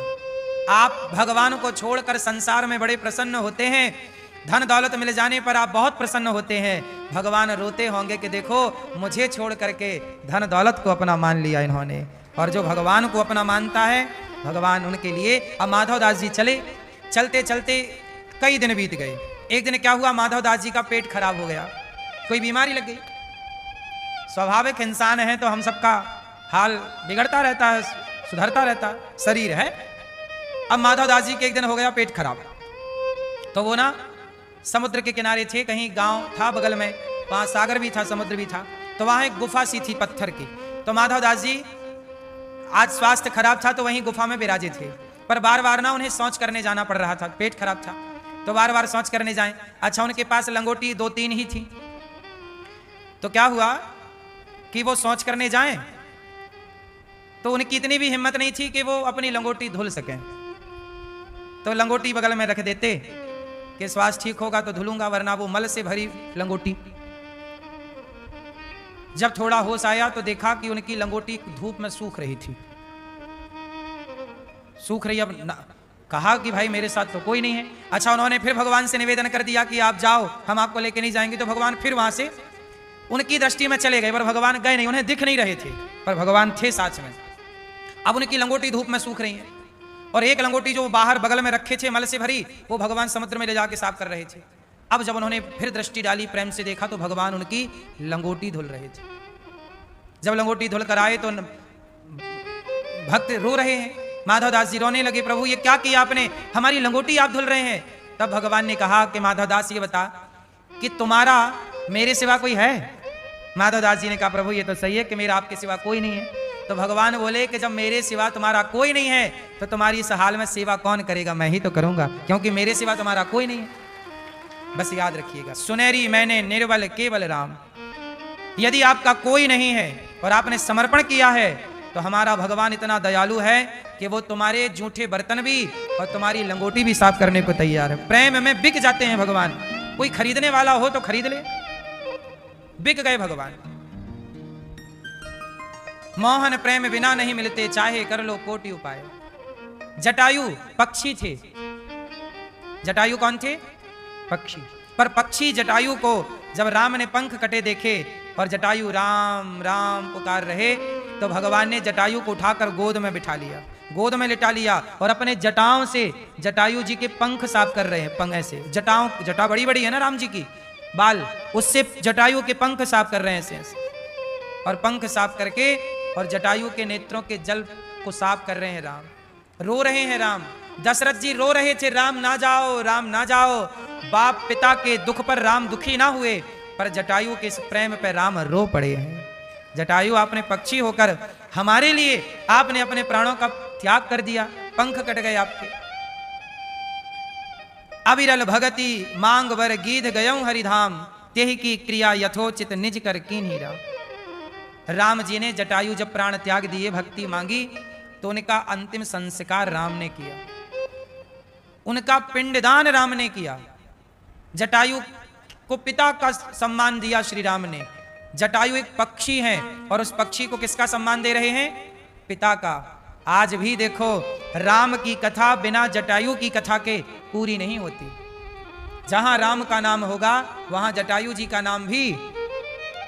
आप भगवान को छोड़कर संसार में बड़े प्रसन्न होते हैं, धन दौलत मिल जाने पर आप बहुत प्रसन्न होते हैं, भगवान रोते होंगे कि देखो मुझे छोड़ करके धन दौलत को अपना मान लिया इन्होंने। और जो भगवान को अपना मानता है भगवान उनके लिए। अब माधव दास जी चले, चलते चलते कई दिन बीत गए। एक दिन क्या हुआ, माधव दास जी का पेट खराब हो गया, कोई बीमारी लग गई। स्वाभाविक इंसान है तो हम सबका हाल बिगड़ता रहता है, सुधरता रहता है, शरीर है। अब माधव दास जी के एक दिन हो गया पेट खराब, तो वो ना समुद्र के किनारे थे, कहीं गांव था बगल में, वहां सागर भी था समुद्र भी था, तो वहां एक गुफा सी थी पत्थर की। तो माधव दास जी आज स्वास्थ्य खराब था तो वहीं गुफा में विराजे थे, पर बार बार ना उन्हें शौच करने जाना पड़ रहा था, पेट खराब था तो बार बार शौच करने जाएं। अच्छा उनके पास लंगोटी 2-3 ही थी, तो क्या हुआ कि वो शौच करने जाएं तो उनकी इतनी भी हिम्मत नहीं थी कि वो अपनी लंगोटी धुल सकें। तो लंगोटी बगल में रख देते कि स्वास्थ्य ठीक होगा तो धुलूंगा, वरना वो मल से भरी लंगोटी। जब थोड़ा होश आया तो देखा कि उनकी लंगोटी धूप में सूख रही थी, सूख रही। अब कहा कि भाई मेरे साथ तो कोई नहीं है। अच्छा उन्होंने फिर भगवान से निवेदन कर दिया कि आप जाओ, हम आपको लेके नहीं जाएंगे। तो भगवान फिर वहां से उनकी दृष्टि में चले गए, पर भगवान गए नहीं, उन्हें दिख नहीं रहे थे, पर भगवान थे साथ में। अब उनकी लंगोटी धूप में सूख रही है, और एक लंगोटी जो बाहर बगल में रखे थे मल से भरी, वो भगवान समुद्र में ले जाके साफ कर रहे थे। अब जब उन्होंने फिर दृष्टि डाली, प्रेम से देखा, तो भगवान उनकी लंगोटी धुल रहे थे। जब लंगोटी धुल कर आए तो भक्त रो रहे हैं, माधवदास जी रोने लगे, प्रभु ये क्या किया आपने, हमारी लंगोटी आप धुल रहे हैं। तब भगवान ने कहा कि माधवदास ये बता कि तुम्हारा मेरे सिवा कोई है। माधवदास जी ने कहा, प्रभु ये तो सही है कि मेरा आपके सिवा कोई नहीं है। तो भगवान बोले कि जब मेरे सिवा तुम्हारा कोई नहीं है तो तुम्हारी इस हाल में सेवा कौन करेगा, मैं ही तो करूंगा, क्योंकि मेरे सिवा तुम्हारा कोई नहीं है। बस याद रखिएगा, सुनहरी मैंने निर्बल केवल राम। यदि आपका कोई नहीं है और आपने समर्पण किया है तो हमारा भगवान इतना दयालु है कि वो तुम्हारे जूठे बर्तन भी और तुम्हारी लंगोटी भी साफ करने को तैयार है। प्रेम में बिक जाते हैं भगवान, कोई खरीदने वाला हो तो खरीद ले, बिक गए भगवान। मोहन प्रेम बिना नहीं मिलते, चाहे कर लो कोटि उपाय। जटायु पक्षी थे, जटायु कौन थे, पक्षी। पर पक्षी जटायु को जब राम ने पंख कटे देखे और जटायु राम राम पुकार रहे, तो भगवान ने जटायु को उठाकर गोद में बिठा लिया, गोद में लिटा लिया और अपने जटाओं से जटायु जी के पंख साफ कर रहे हैं। पंख ऐसे जटाओं, जटा बड़ी बड़ी है ना राम जी की, बाल, उससे जटायु के पंख साफ कर रहे हैं ऐसे। और पंख साफ करके और जटायु के नेत्रों के जल को साफ कर रहे हैं राम। रो रहे हैं राम, दशरथ जी रो रहे थे, राम ना जाओ, राम ना जाओ। बाप पिता के दुख पर राम दुखी ना हुए, पर जटायु के इस प्रेम पर राम रो पड़े हैं। जटायु आपने पक्षी होकर हमारे लिए आपने अपने प्राणों का त्याग कर दिया, पंख कट गए आपके। अविरल भगति मांग वर गीध गयऊं हरिधाम, तेहि की क्रिया यथोचित निज कर कीन्ही राम। राम जी ने जटायु जब प्राण त्याग दिए, भक्ति मांगी, तो उनका अंतिम संस्कार राम ने किया, उनका पिंडदान राम ने किया। जटायु को पिता का सम्मान दिया श्री राम ने। जटायु एक पक्षी है और उस पक्षी को किसका सम्मान दे रहे हैं, पिता का। आज भी देखो, राम की कथा बिना जटायु की कथा के पूरी नहीं होती। जहां राम का नाम होगा वहां जटायु जी का नाम भी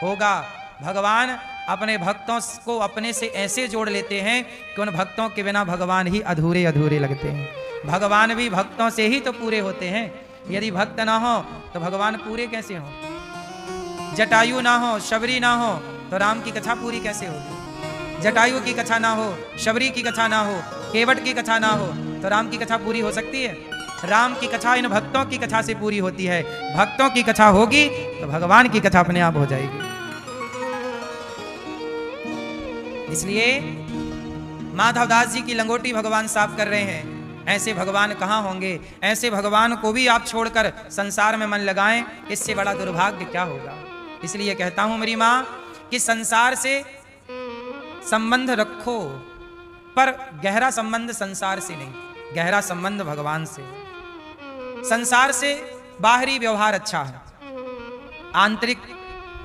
होगा। भगवान अपने भक्तों को अपने से ऐसे जोड़ लेते हैं कि उन भक्तों के बिना भगवान ही अधूरे अधूरे लगते हैं। भगवान भी भक्तों से ही तो पूरे होते हैं। यदि भक्त ना हो तो भगवान पूरे कैसे हो। जटायु ना हो, शबरी ना हो तो राम की कथा पूरी कैसे होगी। जटायु की कथा ना हो, शबरी की कथा ना हो, केवट की कथा ना हो तो राम की कथा पूरी हो सकती है। राम की कथा इन भक्तों की कथा से पूरी होती है। भक्तों की कथा होगी तो भगवान की कथा अपने आप हो जाएगी। इसलिए माधवदास जी की लंगोटी भगवान साफ कर रहे हैं। ऐसे भगवान कहाँ होंगे। ऐसे भगवान को भी आप छोड़कर संसार में मन लगाएं, इससे बड़ा दुर्भाग्य क्या होगा। इसलिए कहता हूं मेरी मां कि संसार से संबंध रखो, पर गहरा संबंध संसार से नहीं, गहरा संबंध भगवान से। संसार से बाहरी व्यवहार अच्छा है, आंतरिक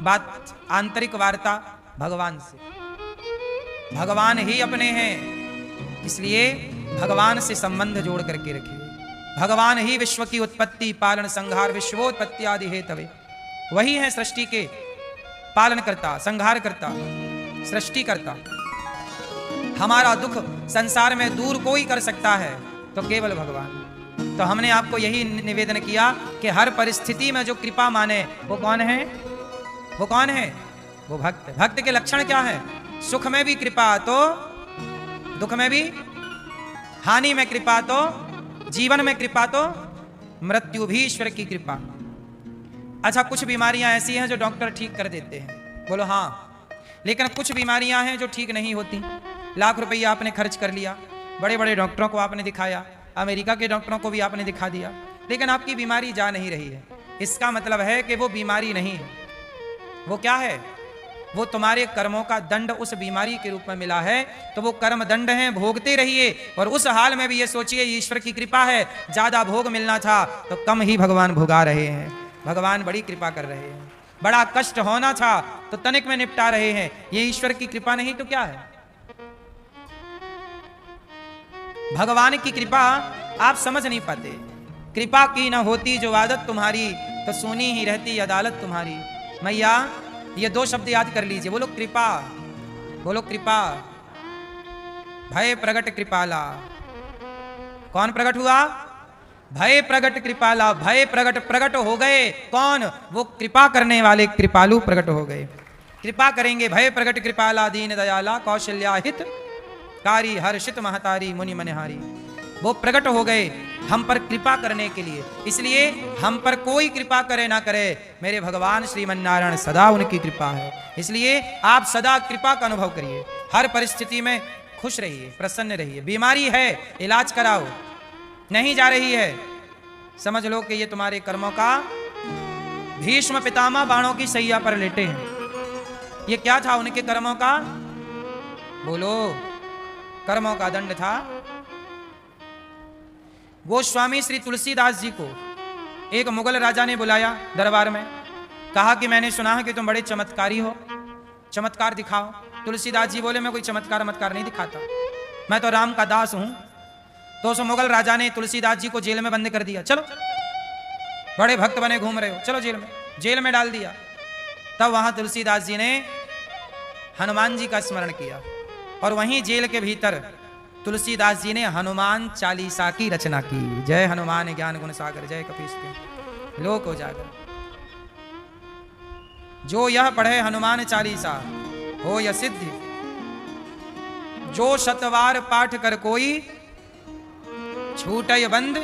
बात, आंतरिक वार्ता भगवान से। भगवान ही अपने हैं, इसलिए भगवान से संबंध जोड़ करके रखिए। भगवान ही विश्व की उत्पत्ति, पालन, संहार, विश्वोत्पत्ति आदि हेतवे। वही है सृष्टि के पालन करता, संहार करता, सृष्टि करता। हमारा दुख संसार में दूर कोई कर सकता है तो केवल भगवान। तो हमने आपको यही निवेदन किया कि हर परिस्थिति में जो कृपा माने वो कौन है, वो कौन है, वो भक्त। भक्त के लक्षण क्या है। सुख में भी कृपा तो दुख में भी, हानि में कृपा तो, जीवन में कृपा तो, मृत्यु भी ईश्वर की कृपा। अच्छा, कुछ बीमारियां ऐसी हैं जो डॉक्टर ठीक कर देते हैं, बोलो हाँ। लेकिन कुछ बीमारियां हैं जो ठीक नहीं होती। लाख रुपया आपने खर्च कर लिया, बड़े बड़े डॉक्टरों को आपने दिखाया, अमेरिका के डॉक्टरों को भी आपने दिखा दिया, लेकिन आपकी बीमारी जा नहीं रही है। इसका मतलब है कि वो बीमारी नहीं है। वो क्या है, वो तुम्हारे कर्मों का दंड उस बीमारी के रूप में मिला है। तो वो कर्म दंड हैं, भोगते रहिए। और उस हाल में भी ये सोचिए ईश्वर की कृपा है, ज्यादा भोग मिलना था तो कम ही भगवान भोगा रहे हैं। भगवान बड़ी कृपा कर रहे हैं। बड़ा कष्ट होना था तो तनिक में निपटा रहे हैं। ये ईश्वर की कृपा नहीं तो क्या है। भगवान की कृपा आप समझ नहीं पाते। कृपा की न होती जो आदत तुम्हारी, तो सुनी ही रहती अदालत तुम्हारी। मैया ये दो शब्द याद कर लीजिए, बोलो कृपा, बोलो कृपा। भय प्रगट कृपाला। कौन प्रकट हुआ? भय प्रगट कृपाला। भय प्रगट हो गए। कौन? वो कृपा करने वाले कृपालु प्रकट हो गए। कृपा करेंगे। भय प्रगट कृपाला दीन दयाला कौशल्या हित कारी हर्षित महतारी मुनि मनहारी। वो प्रकट हो गए हम पर कृपा करने के लिए। इसलिए हम पर कोई कृपा करे ना करे, मेरे भगवान श्रीमन्नारायण सदा उनकी कृपा है। इसलिए आप सदा कृपा का अनुभव करिए। हर परिस्थिति में खुश रहिए, प्रसन्न रहिए। बीमारी है, इलाज कराओ। नहीं जा रही है, समझ लो कि ये तुम्हारे कर्मों का। भीष्म पितामह बाणों की सैया पर लेटे हैं। ये क्या था उनके कर्मों का? बोलो। कर्मों का दंड था। गोस्वामी श्री तुलसीदास जी को एक मुगल राजा ने बुलाया दरबार में। कहा कि मैंने सुना है कि तुम बड़े चमत्कारी हो, चमत्कार दिखाओ। तुलसीदास जी बोले मैं कोई चमत्कार नहीं दिखाता, मैं तो राम का दास हूं। तो उस मुगल राजा ने तुलसीदास जी को जेल में बंद कर दिया। चलो, बड़े भक्त बने घूम रहे हो, चलो जेल में डाल दिया। तब वहां तुलसीदास जी ने हनुमान जी का स्मरण किया और वहीं जेल के भीतर तुलसीदास जी ने हनुमान चालीसा की रचना की। जय हनुमान ज्ञान गुण सागर, जय कपीस तिहुँ लोक उजागर। जो यह पढ़े हनुमान चालीसा हो यह सिद्धि, जो शतवार पाठ कर कोई छूटय बंद।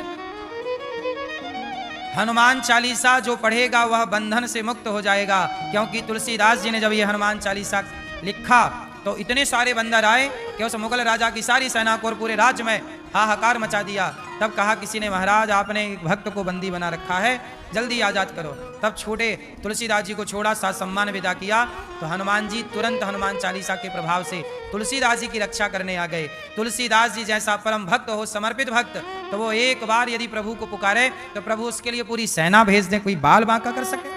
हनुमान चालीसा जो पढ़ेगा वह बंधन से मुक्त हो जाएगा। क्योंकि तुलसीदास जी ने जब यह हनुमान चालीसा लिखा तो इतने सारे बंदर आए कि उस मुगल राजा की सारी सेना को और पूरे राज्य में हाहाकार मचा दिया। तब कहा किसी ने, महाराज आपने एक भक्त को बंदी बना रखा है, जल्दी आजाद करो। तब छोटे तुलसीदास जी को छोड़ा, साथ सम्मान विदा किया। तो हनुमान जी तुरंत हनुमान चालीसा के प्रभाव से तुलसीदास जी की रक्षा करने आ गए। तुलसीदास जी जैसा परम भक्त हो, समर्पित भक्त, तो वो एक बार यदि प्रभु को पुकारे तो प्रभु उसके लिए पूरी सेना भेज दें, कोई बाल बांका कर सके।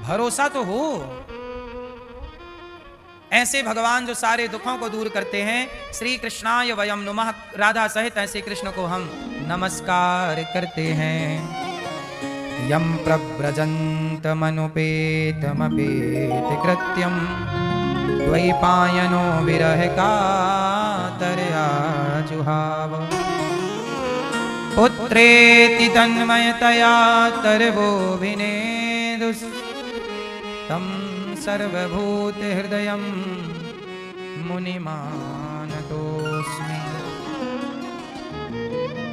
भरोसा तो हो। ऐसे भगवान जो सारे दुखों को दूर करते हैं। श्री कृष्णाय वयम नुमः, राधा सहित ऐसे कृष्ण को हम नमस्कार करते हैं। यम प्रव्रजंत मनुपेतमपेत कृत्यम द्वैपायनो विरह कातरया जुहाव। पुत्रेति तन्मयतया तरवो विनेदुस् तम सर्वभूत हृदयं मुनिमानतोस्मि।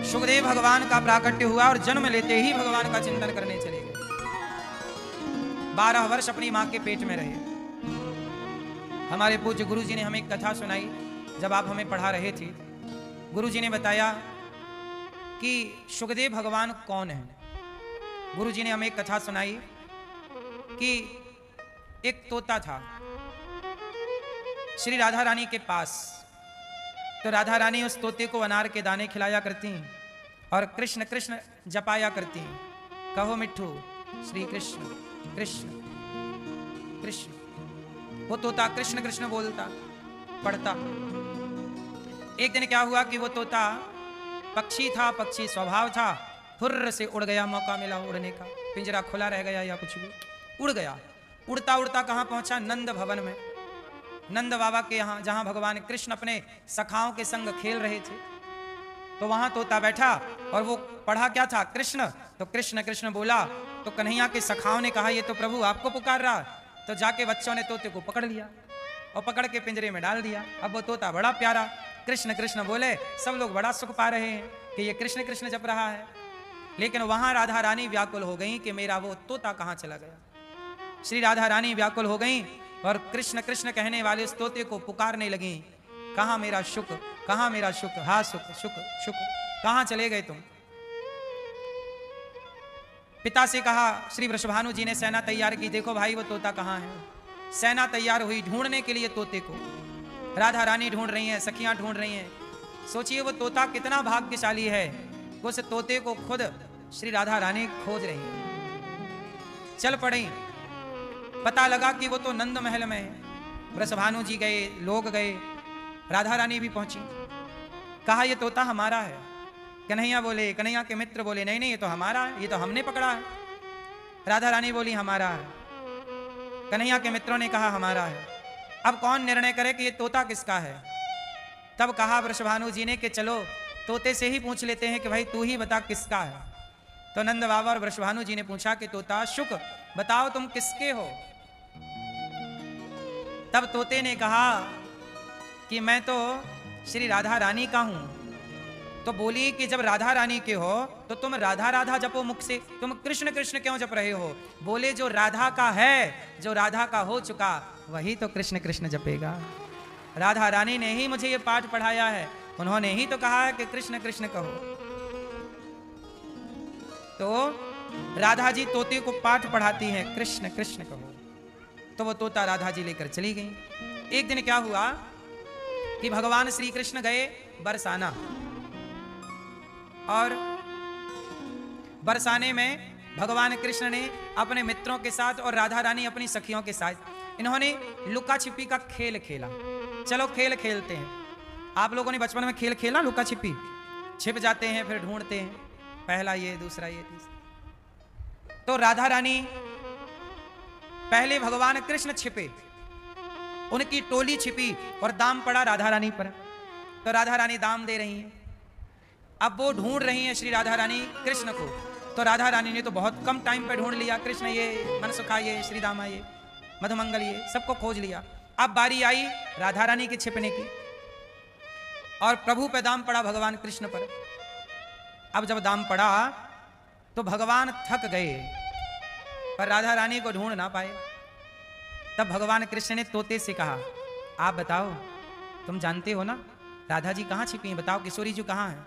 सुखदेव भगवान का प्राकट्य हुआ और जन्म लेते ही भगवान का चिंतन करने चले गए। 12 वर्ष अपनी मां के पेट में रहे। हमारे पूज्य गुरु जी ने हमें एक कथा सुनाई जब आप हमें पढ़ा रहे थे। गुरु जी ने बताया कि सुखदेव भगवान कौन है। गुरु जी ने हमें एक कथा सुनाई कि एक तोता था श्री राधा रानी के पास। तो राधा रानी उस तोते को अनार के दाने खिलाया करती और कृष्ण कृष्ण जपाया करती। कहो मिट्ठू श्री कृष्ण कृष्ण कृष्ण। वो तोता कृष्ण कृष्ण बोलता, पढ़ता। एक दिन क्या हुआ कि वो तोता पक्षी था, पक्षी स्वभाव था, फुर्र से उड़ गया। मौका मिला उड़ने का, पिंजरा खुला रह गया या कुछ भी, उड़ गया। उड़ता उड़ता कहाँ पहुंचा? नंद भवन में, नंद बाबा के यहाँ, जहां भगवान कृष्ण अपने सखाओं के संग खेल रहे थे। तो वहां तोता बैठा और वो पढ़ा क्या था? कृष्ण। तो कृष्ण कृष्ण बोला तो कन्हैया के सखाओं ने कहा ये तो प्रभु आपको पुकार रहा। तो जाके बच्चों ने तोते को पकड़ लिया और पकड़ के पिंजरे में डाल दिया। अब वो तोता बड़ा प्यारा कृष्ण कृष्ण बोले, सब लोग बड़ा सुख पा रहे हैं कि ये कृष्ण कृष्ण जप रहा है। लेकिन वहां राधा रानी व्याकुल हो गई कि मेरा वो तोता कहाँ चला गया। श्री राधा रानी व्याकुल हो गई और कृष्ण कृष्ण कहने वाले उस तोते को पुकारने लगी, कहाँ मेरा सुख, कहाँ मेरा सुख, हा सुख सुख सुख, कहाँ चले गए तुम। पिता से कहा, श्री वृषभानु जी ने सेना तैयार की, देखो भाई वो तोता कहाँ है। सेना तैयार हुई ढूंढने के लिए तोते को। राधा रानी ढूंढ रही हैं, सखियां ढूंढ रही हैं। सोचिए वो तोता कितना भाग्यशाली है, उस तोते को खुद श्री राधा रानी खोज रही हैं। चल पड़ी, पता लगा कि वो तो नंद महल में है। वृषभानु जी गए, लोग गए, राधा रानी भी पहुंची। कहा ये तोता हमारा है। कन्हैया बोले, कन्हैया के मित्र बोले नहीं नहीं ये तो हमारा है, ये तो हमने पकड़ा है। राधा रानी बोली हमारा है। कन्हैया के मित्रों ने कहा हमारा है। अब कौन निर्णय करे कि ये तोता किसका है। तब कहा वृषभानु जी ने कि चलो तोते से ही पूछ लेते हैं कि भाई तू ही बता किसका है। तो नंद बाबा और वृषभानु जी ने पूछा कि तोता शुक बताओ तुम किसके हो। तब तोते ने कहा कि मैं तो श्री राधा रानी का हूं। तो बोली कि जब राधा रानी के हो तो तुम राधा राधा जपो मुख से, तुम कृष्ण कृष्ण क्यों जप रहे हो। बोले जो राधा का है, जो राधा का हो चुका वही तो कृष्ण कृष्ण जपेगा। राधा रानी ने ही मुझे ये पाठ पढ़ाया है, उन्होंने ही तो कहा है कि कृष्ण कृष्ण कहो। तो राधा जी तोते को पाठ पढ़ाती हैं कृष्ण कृष्ण कहो। तो वो तोता राधा जी लेकर चली गई। एक दिन क्या हुआ कि भगवान श्री कृष्ण गए बरसाना, और बरसाने में भगवान कृष्ण ने अपने मित्रों के साथ और राधा रानी अपनी सखियों के साथ इन्होंने लुका छिपी का खेल खेला। चलो खेल खेलते हैं। आप लोगों ने बचपन में खेल खेला लुका छिपी? छिप जाते हैं फिर ढूंढते हैं, पहला ये दूसरा ये तीसरा। तो राधा रानी पहले भगवान कृष्ण छिपे, उनकी टोली छिपी और दाम पड़ा राधा रानी पर। तो राधा रानी दाम दे रही हैं। अब वो ढूंढ रही हैं श्री राधा रानी कृष्ण को। तो राधा रानी ने तो बहुत कम टाइम पे ढूंढ लिया, कृष्ण ये, मनसुखा ये, श्री दामा ये, मधुमंगल ये, सबको खोज लिया। अब बारी आई राधा रानी के छिपने की, और प्रभु पे दाम पड़ा भगवान कृष्ण पर। अब जब दाम पड़ा तो भगवान थक गए पर राधा रानी को ढूंढ ना पाए। तब भगवान कृष्ण ने तोते से कहा आप बताओ, तुम जानते हो ना राधा जी कहाँ छिपी हैं, बताओ किशोरी जी कहाँ हैं,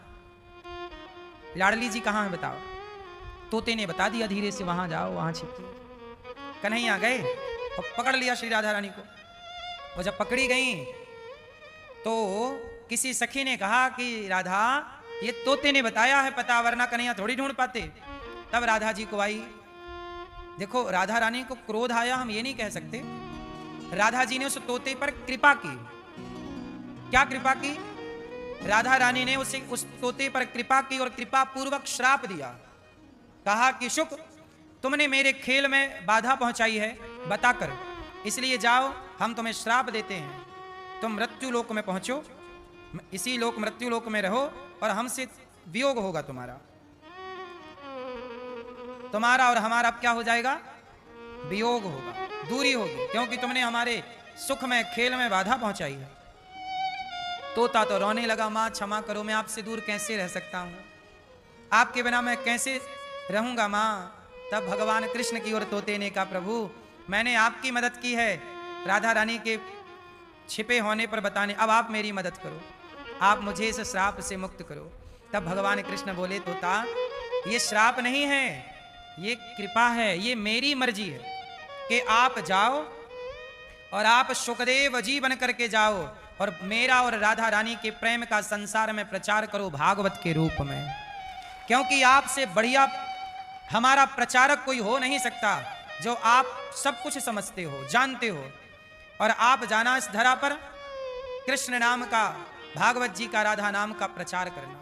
लाडली जी कहाँ हैं बताओ। तोते ने बता दिया धीरे से, वहां जाओ वहां छिपी। कन्हैया गए और पकड़ लिया श्री राधा रानी को। और जब पकड़ी गई तो किसी सखी ने कहा कि राधा ये तोते ने बताया है पता, वरना कन्हैया थोड़ी ढूंढ पाते। तब राधा जी को आई, देखो राधा रानी को क्रोध आया हम ये नहीं कह सकते, राधा जी ने उस तोते पर कृपा की। क्या कृपा की? राधा रानी ने उसे उस तोते पर कृपा की और कृपा पूर्वक श्राप दिया। कहा कि शुक तुमने मेरे खेल में बाधा पहुंचाई है बताकर, इसलिए जाओ हम तुम्हें श्राप देते हैं, तुम मृत्यु लोक में पहुंचो, इसी लोक मृत्यु लोक में रहो और हमसे वियोग होगा तुम्हारा और हमारा अब क्या हो जाएगा, वियोग होगा, दूरी होगी, क्योंकि तुमने हमारे सुख में खेल में बाधा पहुंचाई है। तोता तो रोने लगा, मां क्षमा करो, मैं आपसे दूर कैसे रह सकता हूं, आपके बिना मैं कैसे रहूंगा मां। तब भगवान कृष्ण की ओर तोते ने कहा प्रभु मैंने आपकी मदद की है राधा रानी के छिपे होने पर बताने, अब आप मेरी मदद करो, आप मुझे इस श्राप से मुक्त करो। तब भगवान कृष्ण बोले तोता ये श्राप नहीं है, ये कृपा है, ये मेरी मर्जी है कि आप जाओ और आप सुखदेव जी बन करके जाओ और मेरा और राधा रानी के प्रेम का संसार में प्रचार करो भागवत के रूप में, क्योंकि आपसे बढ़िया हमारा प्रचारक कोई हो नहीं सकता, जो आप सब कुछ समझते हो जानते हो, और आप जाना इस धरा पर कृष्ण नाम का, भागवत जी का, राधा नाम का प्रचार करना।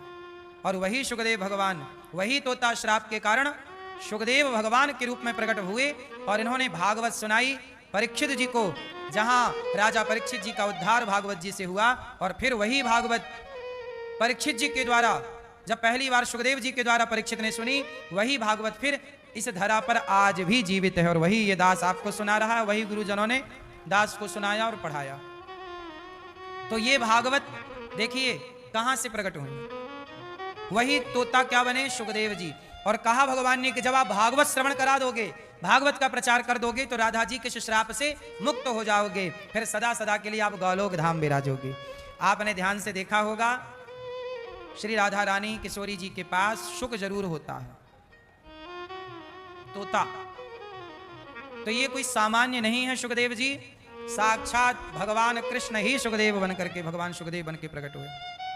और वही सुखदेव भगवान, वही तोता श्राप के कारण सुखदेव भगवान के रूप में प्रकट हुए और इन्होंने भागवत सुनाई परीक्षित जी को, जहां राजा परीक्षित जी का उद्धार भागवत जी से हुआ। और फिर वही भागवत परीक्षित जी के द्वारा, जब पहली बार सुखदेव जी के द्वारा परीक्षित ने सुनी, वही भागवत फिर इस धरा पर आज भी जीवित है। और वही ये दास आपको सुना रहा है, वही गुरुजनों ने दास को सुनाया और पढ़ाया। तो ये भागवत देखिए कहां से प्रकट हुई, वही तोता क्या बने, सुखदेव जी। और कहा भगवान ने कि जब आप भागवत श्रवण करा दोगे, भागवत का प्रचार कर दोगे, तो राधा जी के श्राप से मुक्त हो जाओगे, फिर सदा सदा के लिए आप गौलोक धाम विराजोगे। आपने ध्यान से देखा होगा श्री राधा रानी किशोरी जी के पास शुक जरूर होता है, तोता। तो ये कोई सामान्य नहीं है सुखदेव जी, साक्षात भगवान कृष्ण ही सुखदेव बन करके, भगवान सुखदेव बन के प्रकट हुए।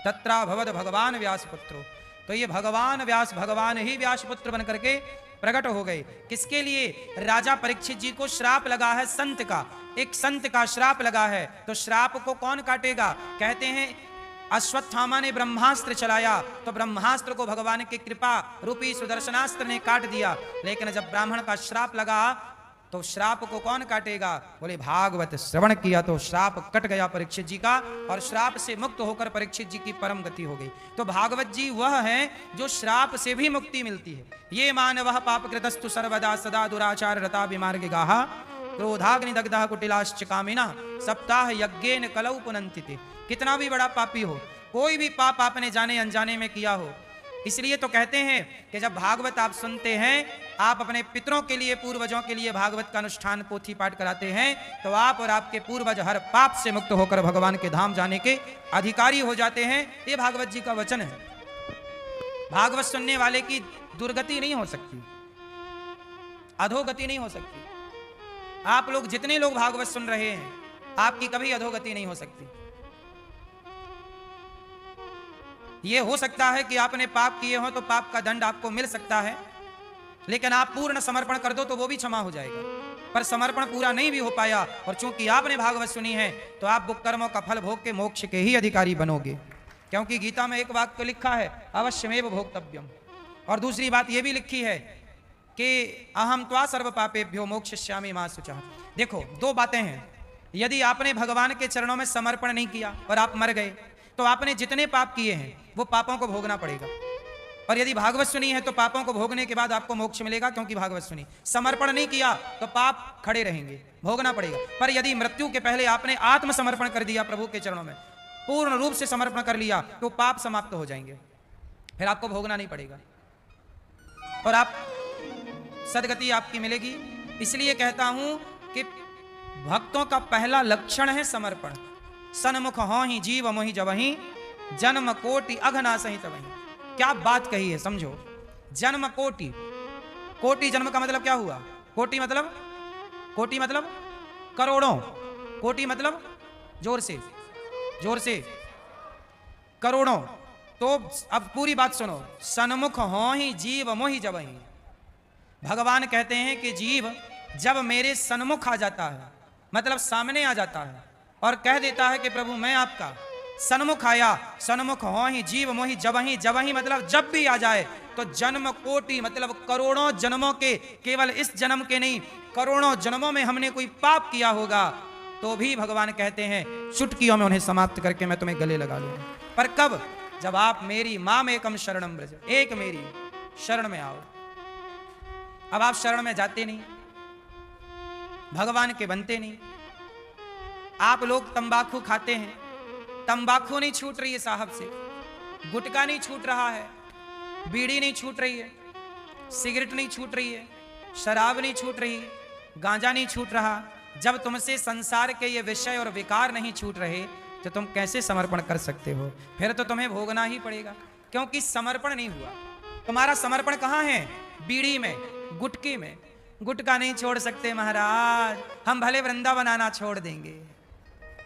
तत्रा भवद भगवान व्यास पुत्रो, तो ये भगवान व्यास, भगवान ही व्यास पुत्र बन करके प्रकट हो गए। किसके लिए? राजा परीक्षित जी को श्राप लगा है संत का, एक संत का श्राप लगा है। तो श्राप को कौन काटेगा? कहते हैं अश्वत्थामा ने ब्रह्मास्त्र चलाया, तो ब्रह्मास्त्र को भगवान की कृपा रूपी सुदर्शनास्त्र ने काट दिया। लेकिन जब ब्राह्मण का श्राप लगा तो श्राप को कौन काटेगा? बोले भागवत श्रवण किया तो श्राप कट गया परीक्षित जी का, और श्राप से मुक्त होकर परीक्षित जी की परम गति हो गई। तो भागवत जी वह है जो श्राप से भी मुक्ति मिलती है। ये मानवः पापकृतस्तु सर्वदा सदा दुराचार रता विमार्गे गाहा क्रोधाग्नि दग्धः कुटिलाश्च कामिनः सप्ताह यज्ञेन कलौ पुनन्ति ते। कितना भी बड़ा पापी हो, कोई भी पाप आपने जाने अनजाने में किया हो, इसलिए तो कहते हैं कि जब भागवत आप सुनते हैं, आप अपने पितरों के लिए, पूर्वजों के लिए भागवत का अनुष्ठान पोथी पाठ कराते हैं, तो आप और आपके पूर्वज हर पाप से मुक्त होकर भगवान के धाम जाने के अधिकारी हो जाते हैं। ये भागवत जी का वचन है। भागवत सुनने वाले की दुर्गति नहीं हो सकती, अधोगति नहीं हो सकती। आप लोग जितने लोग भागवत सुन रहे हैं, आपकी कभी अधोगति नहीं हो सकती। यह हो सकता है कि आपने पाप किए हो तो पाप का दंड आपको मिल सकता है, लेकिन आप पूर्ण समर्पण कर दो तो वो भी क्षमा हो जाएगा। पर समर्पण पूरा नहीं भी हो पाया, और चूंकि आपने भागवत सुनी है, तो आप बुक कर्मों का फल भोग के मोक्ष के ही अधिकारी बनोगे। क्योंकि गीता में एक वाक्य लिखा है, अवश्यमेव भोक्तव्यम। और दूसरी बात यह भी लिखी है कि अहम त्वा सर्व पापेभ्यो मोक्षयिष्यामि मा शुचः। देखो, दो बातें हैं। यदि आपने भगवान के चरणों में समर्पण नहीं किया और आप मर गए, तो आपने जितने पाप किए हैं वो पापों को भोगना पड़ेगा। और यदि भागवत सुनी है तो पापों को भोगने के बाद आपको मोक्ष मिलेगा, क्योंकि भागवत सुनी। समर्पण नहीं किया तो पाप खड़े रहेंगे, भोगना पड़ेगा। पर यदि मृत्यु के पहले आपने आत्मसमर्पण कर दिया प्रभु के चरणों में, पूर्ण रूप से समर्पण कर लिया, तो पाप समाप्त हो जाएंगे, फिर आपको भोगना नहीं पड़ेगा और आप सदगति आपकी मिलेगी। इसलिए कहता हूं कि भक्तों का पहला लक्षण है समर्पण। सन्मुख हों ही जीव मोहि जबहि जन्म कोटि अघना सहित वही। क्या बात कही है, समझो। जन्म कोटि, कोटि जन्म का मतलब क्या हुआ? कोटि मतलब करोड़ों, कोटि मतलब जोर से करोड़ों। तो अब पूरी बात सुनो। सन्मुख हों ही जीव मोहि जबहि। भगवान कहते हैं कि जीव जब मेरे सन्मुख आ जाता है, मतलब सामने आ जाता है और कह देता है कि प्रभु मैं आपका, सन्मुख आया, सन्मुख हो ही जीव मोहि जबहि। जबहि मतलब जब भी आ जाए, तो जन्म कोटि मतलब करोड़ों जन्मों के, केवल इस जन्म के नहीं, करोड़ों जन्मों में हमने कोई पाप किया होगा, तो भी भगवान कहते हैं चुटकियों में उन्हें समाप्त करके मैं तुम्हें गले लगा लूंगा। पर कब? जब आप मेरी माम एकम शरणम ब्रज, एक मेरी शरण में आओ। अब आप शरण में जाते नहीं, भगवान के बनते नहीं। आप लोग तंबाकू खाते हैं, तंबाकू नहीं छूट रही है साहब से, गुटखा नहीं छूट रहा है, बीड़ी नहीं छूट रही है, सिगरेट नहीं छूट रही है, शराब नहीं छूट रही, गांजा नहीं छूट रहा। जब तुमसे संसार के ये विषय और विकार नहीं छूट रहे, तो तुम कैसे समर्पण कर सकते हो? फिर तो तुम्हें भोगना ही पड़ेगा, क्योंकि समर्पण नहीं हुआ। तुम्हारा समर्पण कहाँ है? बीड़ी में, गुटके में। गुटखा नहीं छोड़ सकते महाराज, हम भले वृंदावन आना छोड़ देंगे,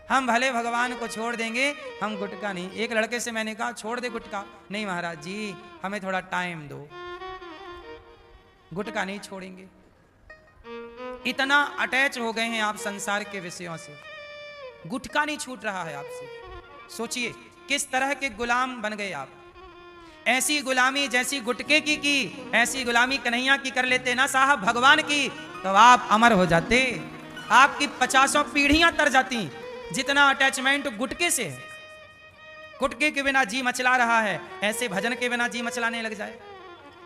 हम भले भगवान को छोड़ देंगे, हम गुटखा नहीं। एक लड़के से मैंने कहा छोड़ दे गुटखा, नहीं महाराज जी हमें थोड़ा टाइम दो, गुटखा नहीं छोड़ेंगे। इतना अटैच हो गए हैं आप संसार के विषयों से, गुटखा नहीं छूट रहा है आपसे। सोचिए किस तरह के गुलाम बन गए आप। ऐसी गुलामी जैसी गुटके की ऐसी गुलामी कन्हैया की कर लेते ना साहब भगवान की, तो आप अमर हो जाते, आपकी 50 पीढ़ियां तर जाती। जितना अटैचमेंट गुटके से है, गुटके के बिना जी मचला रहा है, ऐसे भजन के बिना जी मचलाने लग जाए।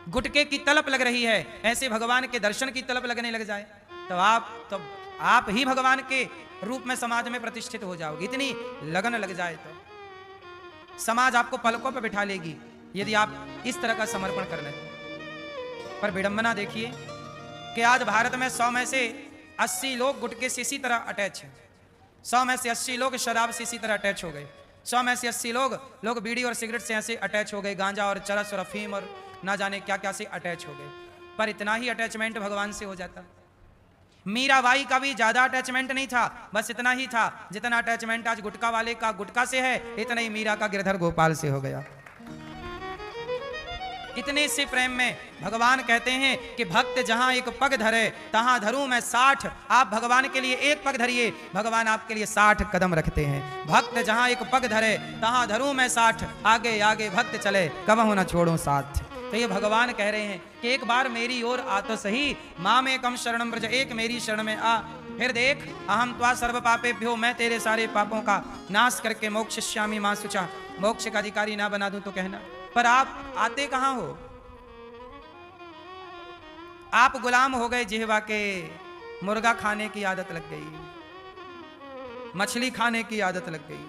गुटके की तलप लग रही है, ऐसे भगवान के दर्शन की तलप लगने लग जाए, तो आप ही भगवान के रूप में समाज में प्रतिष्ठित हो जाओगे। इतनी लगन लग जाए तो समाज आपको पलकों पर बिठा लेगी, यदि आप इस तरह का समर्पण कर लें। पर विडंबना देखिए कि आज भारत में 100 में से 80 लोग गुटके से इसी तरह अटैच हैं, 100 में से 80 लोग शराब से इसी तरह अटैच हो गए, 100 में से 80 लोग बीड़ी और सिगरेट से ऐसे अटैच हो गए, गांजा और चरस और अफीम और ना जाने क्या क्या से अटैच हो गए। पर इतना ही अटैचमेंट भगवान से हो जाता। मीराबाई का भी ज्यादा अटैचमेंट नहीं था, बस इतना ही था जितना अटैचमेंट आज गुटखा वाले का गुटखा से है, इतना ही मीरा का गिरधर गोपाल से हो गया। इतने से प्रेम में भगवान कहते हैं कि भक्त जहां एक पग धरे तहां धरूं मैं 60। आप भगवान के लिए एक पग धरिए, भगवान आपके लिए 60 कदम रखते हैं। भक्त जहां एक पग धरे तहां धरूं मैं 60, आगे आगे भक्त चले कबहू न छोड़ूं साथ। तो ये भगवान कह रहे हैं कि एक बार मेरी ओर आ तो सही, माम एकम शरणम व्रज, एक मेरी शरण में आ, फिर देख अहम त्वा सर्व पापेभ्यो, मैं तेरे सारे पापों का नाश करके मोक्षयिष्यामि मां शुचा, मोक्ष का अधिकारी ना बना दूं तो कहना। पर आप आते कहां हो? आप गुलाम हो गए जिह्वा के, मुर्गा खाने की आदत लग गई, मछली खाने की आदत लग गई।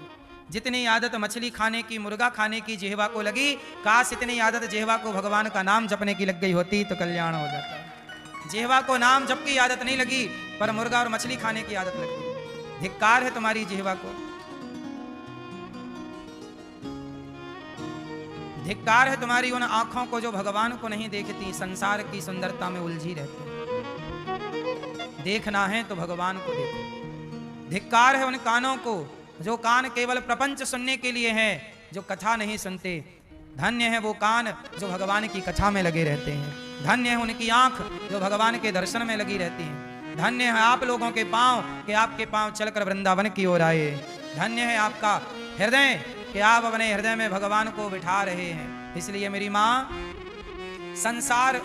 जितनी आदत मछली खाने की, मुर्गा खाने की जिह्वा को लगी, काश इतनी आदत जिह्वा को भगवान का नाम जपने की लग गई होती तो कल्याण हो जाता। जिह्वा को नाम जप की आदत नहीं लगी, पर मुर्गा और मछली खाने की आदत लग गई। धिक्कार है तुम्हारी जिह्वा को, धिक्कार है तुम्हारी उन आंखों को जो भगवान को नहीं देखती, संसार की सुंदरता में उलझी रहती। देखना है तो भगवान को देखो। धिक्कार है उन कानों को जो कान केवल प्रपंच सुनने के लिए हैं, जो कथा नहीं सुनते। धन्य है वो कान जो भगवान की कथा में लगे रहते हैं। धन्य है उनकी आंख जो भगवान के दर्शन में लगी रहती है। धन्य है आप लोगों के पांव कि आपके पांव चलकर वृंदावन की ओर आए। धन्य है आपका हृदय कि आप अपने हृदय में भगवान को बिठा रहे हैं। इसलिए मेरी माँ, संसार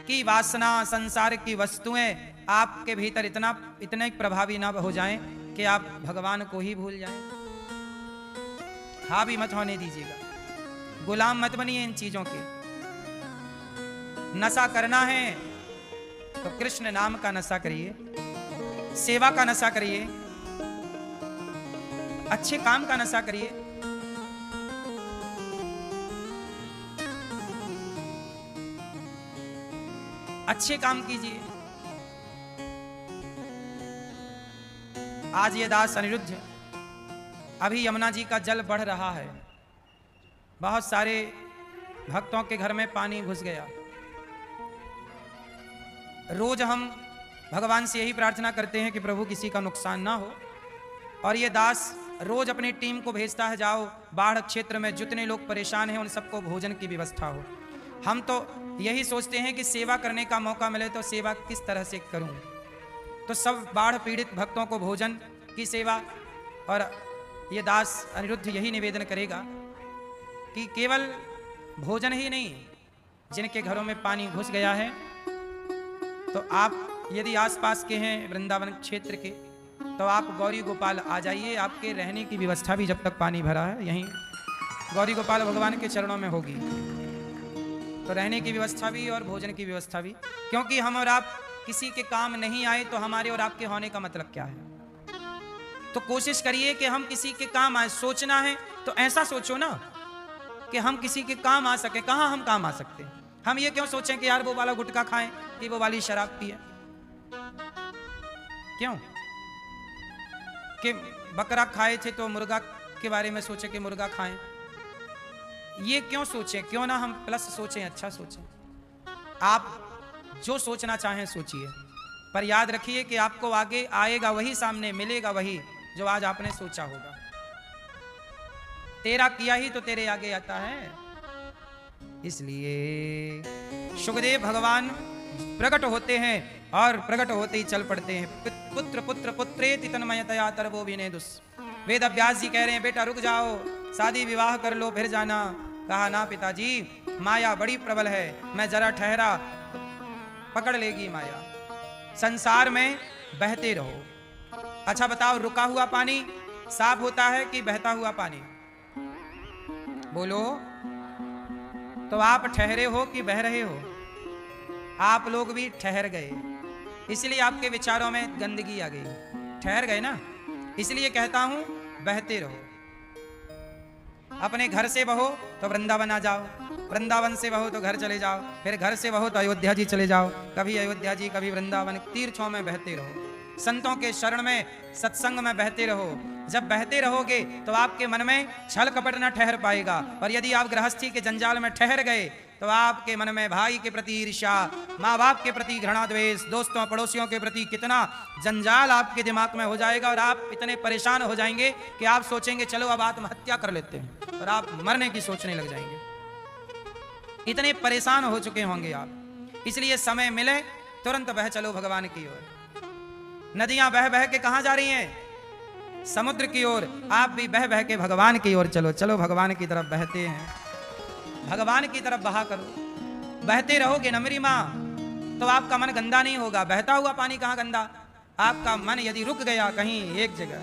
की वासना, संसार की वस्तुएं आपके भीतर इतने प्रभावी ना हो जाएं कि आप भगवान को ही भूल जाएं। हावी मत होने दीजिएगा, गुलाम मत बनिए इन चीजों के। नशा करना है तो कृष्ण नाम का नशा करिए, सेवा का नशा करिए, अच्छे काम का नशा करिए। अच्छे काम कीजिए। आज ये दास अनिरुद्ध, अभी यमुना जी का जल बढ़ रहा है, बहुत सारे भक्तों के घर में पानी घुस गया। रोज हम भगवान से यही प्रार्थना करते हैं कि प्रभु किसी का नुकसान ना हो, और ये दास रोज अपनी टीम को भेजता है, जाओ बाढ़ क्षेत्र में जितने लोग परेशान हैं उन सबको भोजन की व्यवस्था हो। हम तो यही सोचते हैं कि सेवा करने का मौका मिले तो सेवा किस तरह से करूं, तो सब बाढ़ पीड़ित भक्तों को भोजन की सेवा। और ये दास अनिरुद्ध यही निवेदन करेगा कि केवल भोजन ही नहीं, जिनके घरों में पानी घुस गया है, तो आप यदि आसपास के हैं वृंदावन क्षेत्र के, तो आप गौरी गोपाल आ जाइए। आपके रहने की व्यवस्था भी जब तक पानी भरा है यहीं गौरी गोपाल भगवान के चरणों में होगी, तो रहने की व्यवस्था भी और भोजन की व्यवस्था भी। क्योंकि हम और आप किसी के काम नहीं आए तो हमारे और आपके होने का मतलब क्या है? तो कोशिश करिए कि हम किसी के काम आए। सोचना है तो ऐसा सोचो ना कि हम किसी के काम आ सके। कहाँ हम काम आ सकते हैं? हम ये क्यों सोचें कि यार वो वाला गुटखा खाएं कि वो वाली शराब पिए? क्यों? कि बकरा खाए थे तो मुर्गा के बारे में सोचे कि मुर्गा खाएं। ये क्यों सोचें? क्यों ना हम प्लस सोचें, अच्छा सोचें। आप जो सोचना चाहें सोचिए, पर याद रखिए कि आपको आगे आएगा वही, सामने मिलेगा वही जो आज आपने सोचा होगा। तेरा किया ही तो तेरे आगे आता है। इसलिए सुखदेव भगवान प्रकट होते हैं और प्रकट होते ही चल पड़ते हैं। पुत्र पुत्र पुत्रेति तन्मयतया तरवो विनेदुस। वेद व्यास जी कह रहे हैं बेटा रुक जाओ, शादी विवाह कर लो फिर जाना। कहा ना पिताजी, माया बड़ी प्रबल है, मैं जरा ठहरा तो पकड़ लेगी माया। संसार में बहते रहो। अच्छा बताओ, रुका हुआ पानी साफ होता है कि बहता हुआ पानी? बोलो। तो आप ठहरे हो कि बह रहे हो? आप लोग भी ठहर गए, इसलिए आपके विचारों में गंदगी आ गई। ठहर गए ना, इसलिए कहता हूं बहते रहो। अपने घर से बहो तो वृंदावन आ जाओ, वृंदावन से बहो तो घर चले जाओ, फिर घर से बहो तो अयोध्या जी चले जाओ। कभी अयोध्या जी कभी वृंदावन, तीर्थों में बहते रहो। संतों के शरण में, सत्संग में बहते रहो। जब बहते रहोगे तो आपके मन में छल कपट न ठहर पाएगा। और यदि आप गृहस्थी के जंजाल में ठहर गए तो आपके मन में भाई के प्रति ईर्ष्या, माँ बाप के प्रति घृणा द्वेष, दोस्तों पड़ोसियों के प्रति कितना जंजाल आपके दिमाग में हो जाएगा। और आप इतने परेशान हो जाएंगे कि आप सोचेंगे चलो अब आत्महत्या कर लेते हैं, और आप मरने की सोचने लग जाएंगे। इतने परेशान हो चुके होंगे आप। इसलिए समय मिले तुरंत बह चलो भगवान की ओर। नदियां बह बह के कहां जा रही हैं? समुद्र की ओर। आप भी बह बह के भगवान की ओर चलो। चलो भगवान की तरफ बहते हैं, भगवान की तरफ बहा करो। बहते रहोगे न मेरी माँ तो आपका मन गंदा नहीं होगा। बहता हुआ पानी कहाँ गंदा? आपका मन यदि रुक गया कहीं एक जगह,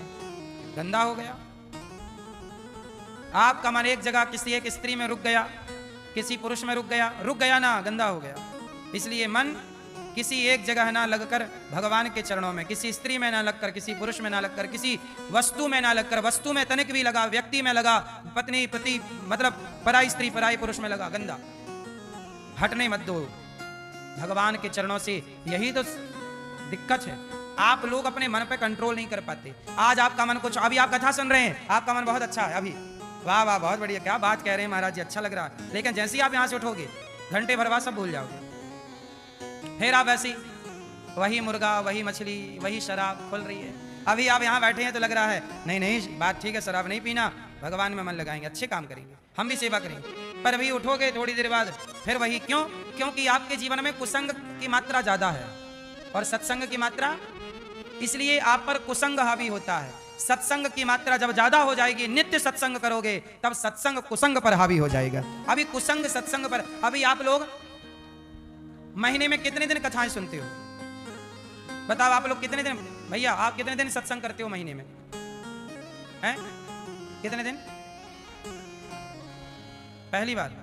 गंदा हो गया। आपका मन एक जगह किसी एक स्त्री में रुक गया, किसी पुरुष में रुक गया ना, गंदा हो गया। इसलिए मन किसी एक जगह ना लगकर भगवान के चरणों में, किसी स्त्री में ना लगकर, किसी पुरुष में ना लगकर, किसी वस्तु में ना लगकर, वस्तु में तनिक भी लगा, व्यक्ति में लगा, पत्नी पति मतलब पराई स्त्री पराई पुरुष में लगा, गंदा। हटने मत दो भगवान के चरणों से। यही तो दिक्कत है, आप लोग अपने मन पे कंट्रोल नहीं कर पाते। आज आपका मन कुछ, अभी आप कथा सुन रहे हैं, आपका मन बहुत अच्छा है अभी, वाह वाह बहुत बढ़िया, क्या बात कह रहे हैं महाराज जी, अच्छा लग रहा है। लेकिन जैसे ही आप यहाँ से उठोगे घंटे भर बाद सब भूल जाओगे। फिर आप ऐसी वही मुर्गा, वही मछली, वही शराब खुल रही है। अभी आप यहाँ बैठे हैं तो लग रहा है नहीं नहीं बात ठीक है, शराब नहीं पीना, भगवान में मन लगाएंगे, अच्छे काम करेंगे, हम भी सेवा करेंगे। पर अभी उठोगे थोड़ी देर बाद फिर वही, क्यों? क्योंकि आपके जीवन में कुसंग की मात्रा ज्यादा है और सत्संग की मात्रा, इसलिए आप पर कुसंग हावी होता है। सत्संग की मात्रा जब ज्यादा हो जाएगी, नित्य सत्संग करोगे, तब सत्संग कुसंग पर हावी हो जाएगा। अभी कुसंग सत्संग पर, अभी आप लोग महीने में कितने दिन कथाएं सुनते हो? बताओ आप लोग कितने दिन, भैया आप कितने दिन सत्संग करते हो महीने में? हैं? कितने दिन? पहली बार?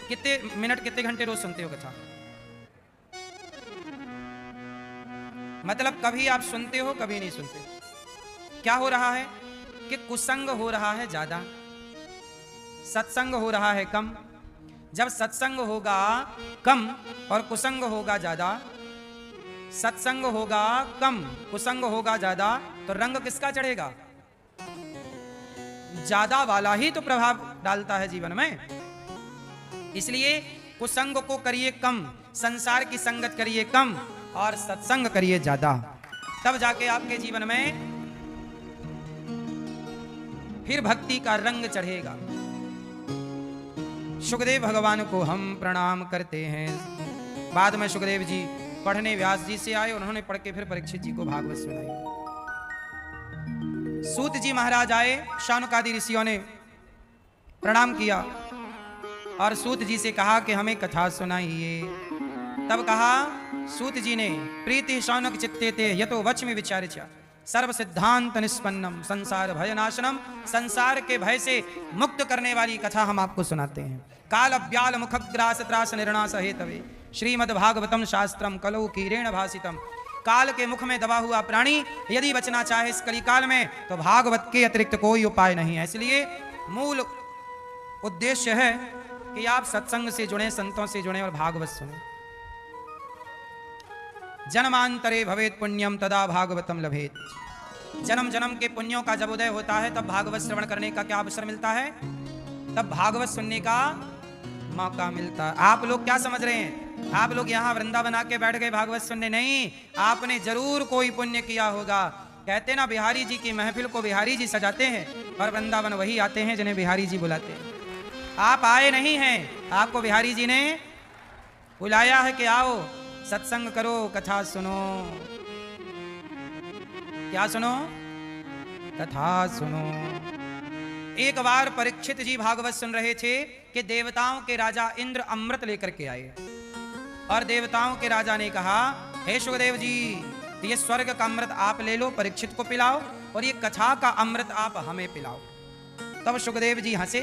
कितने मिनट, कितने घंटे रोज सुनते हो कथा? मतलब कभी आप सुनते हो, कभी नहीं सुनते। क्या हो रहा है कि कुसंग हो रहा है ज्यादा, सत्संग हो रहा है कम। जब सत्संग होगा कम और कुसंग होगा ज्यादा, सत्संग होगा कम कुसंग होगा ज्यादा, तो रंग किसका चढ़ेगा? ज्यादा वाला ही तो प्रभाव डालता है जीवन में। इसलिए कुसंग को करिए कम, संसार की संगत करिए कम और सत्संग करिए ज्यादा, तब जाके आपके जीवन में फिर भक्ति का रंग चढ़ेगा। सुखदेव भगवान को हम प्रणाम करते हैं। बाद में सुखदेव जी पढ़ने व्यास जी से आए, उन्होंने पढ़ के फिर परीक्षित जी को भागवत सुनाई। सूत जी महाराज आए, शानुकादि ऋषियों ने प्रणाम किया और सूत जी से कहा कि हमें कथा सुनाइए। तब कहा सूत जी ने, प्रीति शौनक चित्ते ते यतो वच्मि विचार्य सर्व सिद्धांत निष्पन्नम संसार भयनाशनम, संसार के भय से मुक्त करने वाली कथा हम आपको सुनाते हैं। काल अव्याल मुखग्रास त्रास निर्णास हेतवे श्रीमद् भागवतम शास्त्रम कलौ कीरेण भासितम। काल के मुख में दबा हुआ प्राणी यदि बचना चाहे इस कलिकाल में, तो भागवत के अतिरिक्त कोई उपाय नहीं है। इसलिए मूल उद्देश्य है कि आप सत्संग से जुड़े, संतों से जुड़े और भागवत सुने। जन्मांतरे भवेत पुण्यम तदा भागवतम लभेत। जन्म जन्म के पुण्यों का जब उदय होता है, तब भागवत श्रवण करने का क्या अवसर मिलता है? तब भागवत सुनने का मौका मिलता है। आप लोग क्या समझ रहे हैं? आप लोग यहाँ वृंदावन आके बैठ गए भागवत सुनने? नहीं, आपने जरूर कोई पुण्य किया होगा। कहते ना बिहारी जी की महफिल को बिहारी जी सजाते हैं और वृंदावन वही आते हैं जिन्हें बिहारी जी बुलाते हैं। आप आए नहीं हैं, आपको बिहारी जी ने बुलाया है कि आओ सत्संग करो, कथा सुनो। क्या सुनो? कथा सुनो। एक बार परीक्षित जी भागवत सुन रहे थे कि देवताओं के राजा इंद्र अमृत लेकर के आए और देवताओं के राजा ने कहा, हे सुखदेव जी, ये स्वर्ग का अमृत आप ले लो, परीक्षित को पिलाओ, और ये कथा का अमृत आप हमें पिलाओ। तब सुखदेव जी हंसे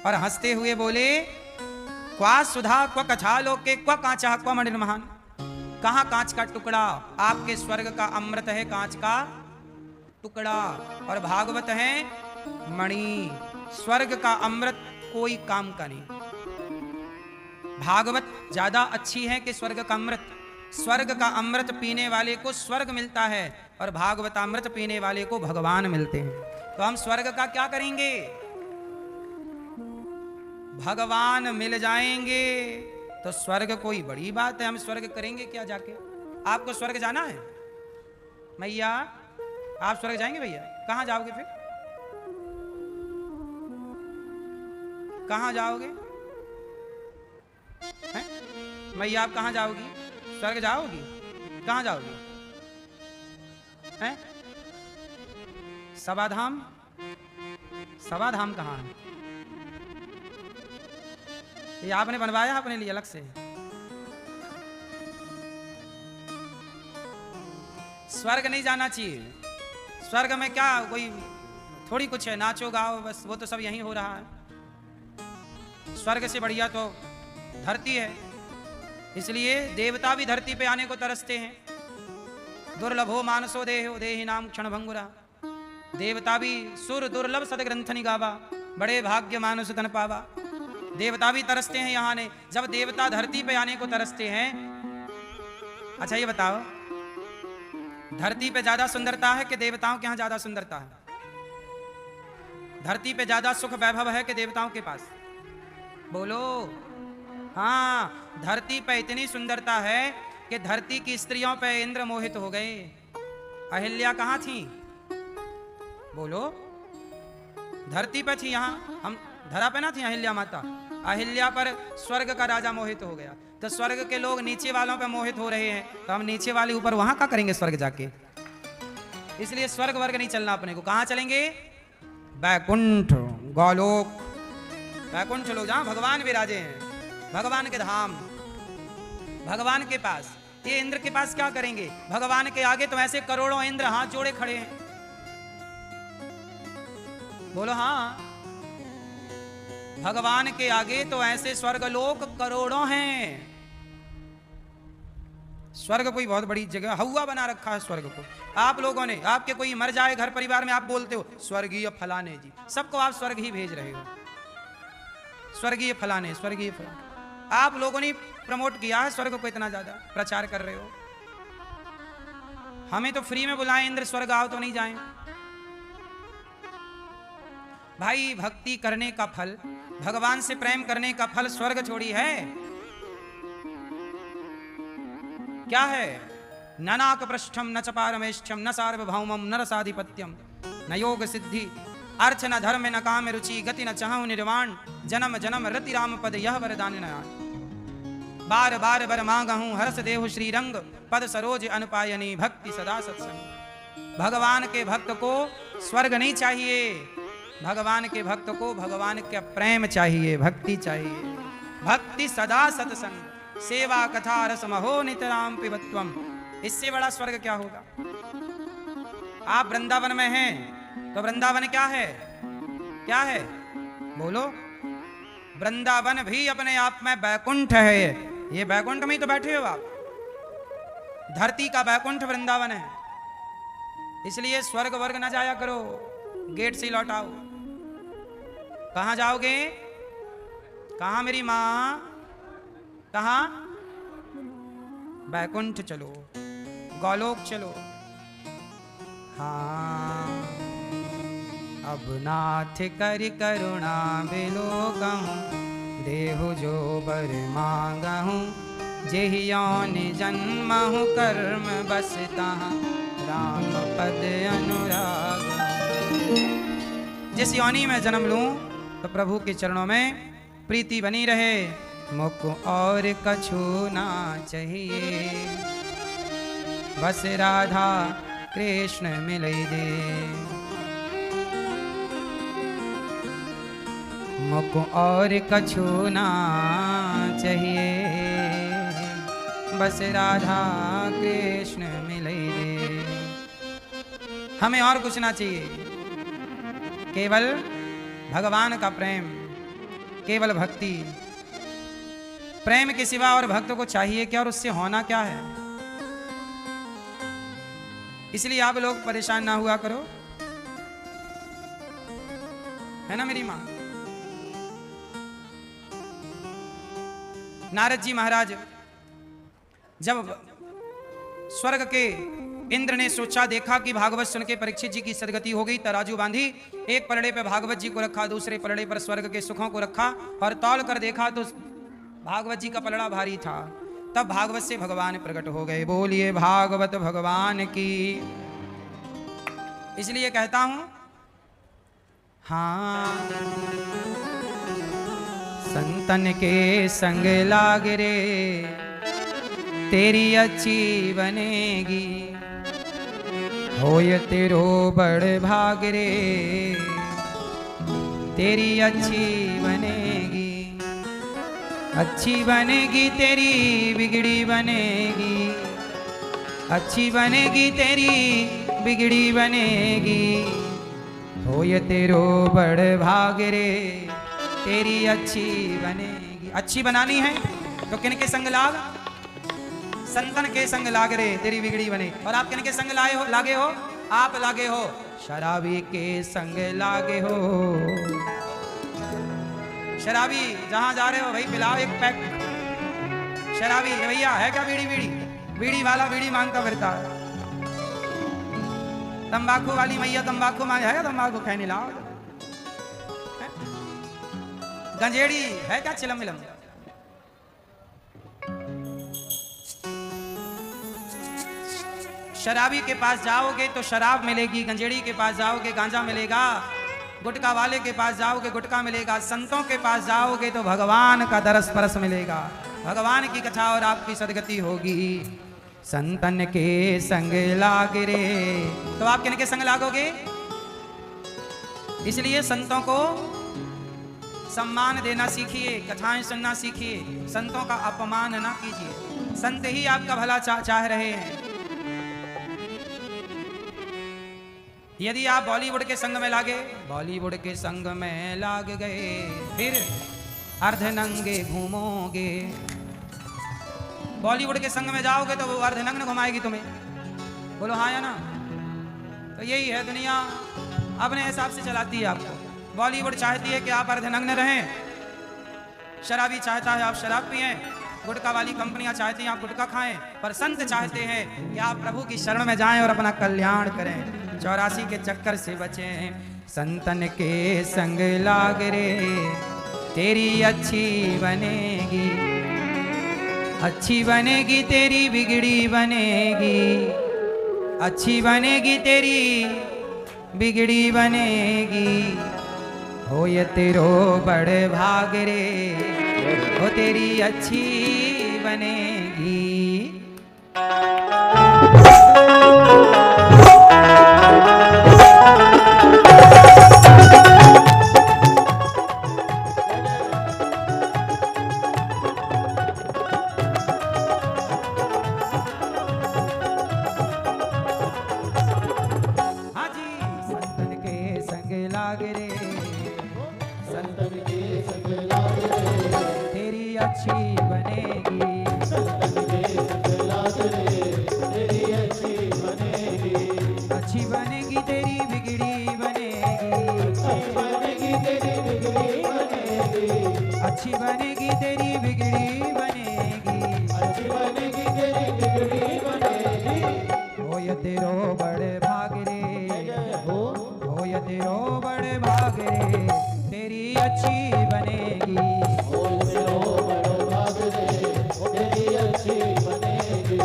और हंसते हुए बोले, क्वा सुधा क्व कथा लोके क्व कांचा क्व मणि महान। कहाँ कांच का टुकड़ा? आपके स्वर्ग का अमृत है कांच का टुकड़ा और भागवत है मणि। स्वर्ग का अमृत कोई काम का नहीं। भागवत ज्यादा अच्छी है कि स्वर्ग का अमृत? स्वर्ग का अमृत पीने वाले को स्वर्ग मिलता है और भागवत अमृत पीने वाले को भगवान मिलते हैं। तो हम स्वर्ग का क्या करेंगे? भगवान मिल जाएंगे तो स्वर्ग कोई बड़ी बात है। हम स्वर्ग करेंगे क्या जाके? आपको स्वर्ग जाना है? मैया आप स्वर्ग जाएंगे? भैया कहाँ जाओगे? फिर कहाँ जाओगे? हैं? मैया आप कहाँ जाओगी? स्वर्ग जाओगी? कहाँ जाओगी? हैं? सभाधाम? सभाधाम कहाँ है? ये आपने बनवाया अपने लिए अलग से? स्वर्ग नहीं जाना चाहिए। स्वर्ग में क्या कोई थोड़ी कुछ है, नाचो गाओ बस, वो तो सब यहीं हो रहा है। स्वर्ग से बढ़िया तो धरती है। इसलिए देवता भी धरती पे आने को तरसते हैं। दुर्लभो मानसो देहो देहि नाम क्षण भंगुरा। देवता भी सुर दुर्लभ सदग्रंथ निगावा, बड़े भाग्य मानुष तन पावा। देवता भी तरसते हैं यहाँ ने। जब देवता धरती पे आने को तरसते हैं, अच्छा ये बताओ, धरती पे ज्यादा सुंदरता है कि देवताओं के यहाँ ज्यादा सुंदरता है? धरती पे ज्यादा सुख वैभव है कि देवताओं के पास? बोलो। हाँ, धरती पे इतनी सुंदरता है कि धरती की स्त्रियों पे इंद्र मोहित हो गए। अहिल्या कहाँ थी? बोलो। धरती पे थी, यहाँ हम धरा पे ना थी अहिल्या माता। अहिल्या पर स्वर्ग का राजा मोहित हो गया। तो स्वर्ग के लोग नीचे वालों पे मोहित हो रहे हैं, तो हम नीचे वाले ऊपर वहां क्या करेंगे स्वर्ग जाके? इसलिए स्वर्ग वर्ग नहीं चलना अपने को। कहां चलेंगे? बैकुंठ, गोलोक। बैकुंठ लोग जहां भगवान विराजे हैं, भगवान के धाम, भगवान के पास। ये इंद्र के पास क्या करेंगे? भगवान के आगे तो ऐसे करोड़ों इंद्र हाथ जोड़े खड़े हैं। बोलो हाँ। भगवान के आगे तो ऐसे स्वर्ग लोक करोड़ों हैं। स्वर्ग कोई बहुत बड़ी जगह हवा बना रखा है स्वर्ग को। आप लोगों ने, आपके कोई मर जाए घर परिवार में, आप बोलते हो स्वर्गीय फलाने जी, सबको आप स्वर्ग ही भेज रहे हो। स्वर्गीय फलाने, स्वर्गीय फलाने। आप लोगों ने प्रमोट किया है स्वर्ग को, इतना ज्यादा प्रचार कर रहे हो। हमें तो फ्री में बुलाएं, इंद्र स्वर्ग आओ तो नहीं जाएं। भाई भक्ति करने का फल, भगवान से प्रेम करने का फल स्वर्ग छोड़ी है। क्या है? न नाक पृष्ठम न च पारमेष्ठ्यम न सार्वभौमम न रसाधिपत्यम न योग सिद्धि अर्थ न धर्म न काम रुचि गति न चाहु निर्वाण जन्म जन्म रति राम पद यह वरदान नयान। बार बार बर मांगहूं हर्ष देहु श्री रंग पद सरोज अनुपायनी भक्ति सदा सत्संग। भगवान के भक्त को स्वर्ग नहीं चाहिए, भगवान के भक्त को भगवान का प्रेम चाहिए, भक्ति चाहिए। भक्ति सदा सत्संग सेवा कथा रसमहो नितराम पिबत्वम। इससे बड़ा स्वर्ग क्या होगा? आप वृंदावन में हैं तो वृंदावन क्या है? क्या है? बोलो। वृंदावन भी अपने आप में बैकुंठ है। ये बैकुंठ में ही तो बैठे हो आप। धरती का बैकुंठ वृंदावन है। इसलिए स्वर्ग वर्ग ना जाया करो, गेट से लौट आओ। कहां जाओगे? कहां मेरी मां? कहां? बैकुंठ चलो, गोलोक चलो। हाँ, अब नाथ कर करुणा बिलोकहूँ देहु जो बर मांगहूँ जेहि यौन जन्महु कर्म बसता राम पद अनुराग। जिस योनि में जन्म लूं तो प्रभु के चरणों में प्रीति बनी रहे, मुख और कछु ना चाहिए, बस राधा कृष्ण मिलई दे। मुख और कछु ना चाहिए, बस राधा कृष्ण मिलई दे। हमें और कुछ ना चाहिए, केवल भगवान का प्रेम, केवल भक्ति। प्रेम के सिवा और भक्त को चाहिए क्या और उससे होना क्या है? इसलिए आप लोग परेशान ना हुआ करो, है ना मेरी मां? नारद जी महाराज जब स्वर्ग के इंद्र ने सोचा, देखा कि भागवत सुन के परीक्षित जी की सदगति हो गई, तराजू बांधी, एक पलड़े पे भागवत जी को रखा, दूसरे पलड़े पर स्वर्ग के सुखों को रखा, और तौल कर देखा तो भागवत जी का पलड़ा भारी था। तब भागवत से भगवान प्रकट हो गए। बोलिए भागवत भगवान की। इसलिए कहता हूं, हाँ, संतन के संग लाग रे तेरी अच्छी बनेगी, होय तेरो बड़ भाग रे तेरी अच्छी बनेगी। अच्छी बनेगी तेरी बिगड़ी बनेगी, अच्छी बनेगी तेरी बिगड़ी बनेगी, हो ये तेरो बड़ भाग रे तेरी अच्छी बनेगी। अच्छी बनानी है तो किन के संग लाग? संतन के संग लाग रे तेरी बिगड़ी बने। और आप किन के संग लागे हो? आप लागे हो शराबी के संग लागे हो। शराबी जहां जा रहे हो भाई पिलाओ एक पैक। शराबी भैया है क्या बीड़ी? बीड़ी बीड़ी वाला बीड़ी मांगता फिरता है। तंबाकू वाली मैया तंबाकू मांग है, तंबाकू खैनी लाओ। गंजेड़ी है क्या? चिलम मिलम। शराबी के पास जाओगे तो शराब मिलेगी, गंजेड़ी के पास जाओगे गांजा मिलेगा, गुटखा वाले के पास जाओगे गुटखा मिलेगा, संतों के पास जाओगे तो भगवान का दरस परस मिलेगा, भगवान की कथा और आपकी सदगति होगी। संतन के संग लाग रे। तो आप किन के संग लागोगे? इसलिए संतों को सम्मान देना सीखिए, कथाएं सुनना सीखिए, संतों का अपमान ना कीजिए। संत ही आपका भला चाह रहे हैं। यदि आप बॉलीवुड के संग में लागे, बॉलीवुड के संग में लाग गए, फिर अर्धनंगे घूमोगे। बॉलीवुड के संग में जाओगे तो वो अर्धनग्न घुमाएगी तुम्हें। बोलो हाँ या ना? तो यही है, दुनिया अपने हिसाब से चलाती है आपको। बॉलीवुड चाहती है कि आप अर्धनग्न रहें, शराबी चाहता है आप शराब पिएं, गुटखा वाली कंपनियां चाहती हैं आप गुटखा खाएं, पर संत चाहते हैं कि आप प्रभु की शरण में जाएं और अपना कल्याण करें, 84 के चक्कर से बचें। संतन के संग लाग रे तेरी अच्छी बनेगी, अच्छी बनेगी तेरी बिगड़ी बनेगी, अच्छी बनेगी तेरी बिगड़ी बनेगी, हो ये तेरो बड़े भाग रे हो तेरी अच्छी बनेगी। अच्छी बनेगी तेरी बिगड़ी बनेगी, अच्छी बनेगी तेरी बिगड़ी बनेगी, हो ये तेरो बड़े भाग रे हो ये तेरो बड़े भाग रे तेरी अच्छी बनेगी, हो ये तेरो बड़े भाग रे तेरी अच्छी बनेगी।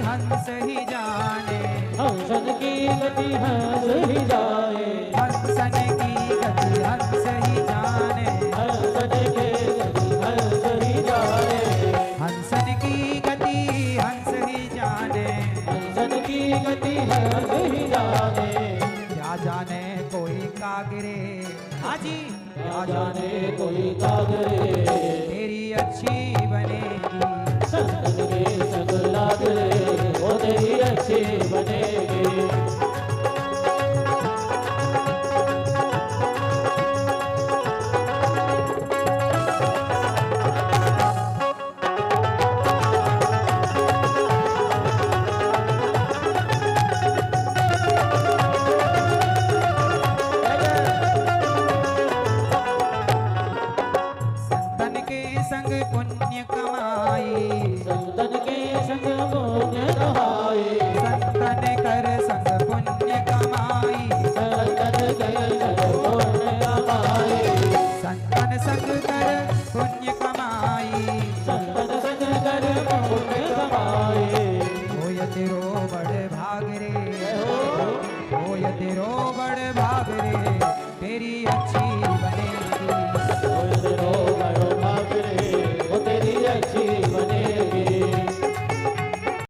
हंस ही जाने हंसन की गति हंस ही जाए, हंसन की गति हंस ही जाने, हंसन की गति हंस ही जाने, हंसन की गति हंस ही जाने, हंसन की गति हंस ही जाने। क्या जाने कोई कागरे, हाँ जी क्या जाने कोई कागरे तेरी अच्छी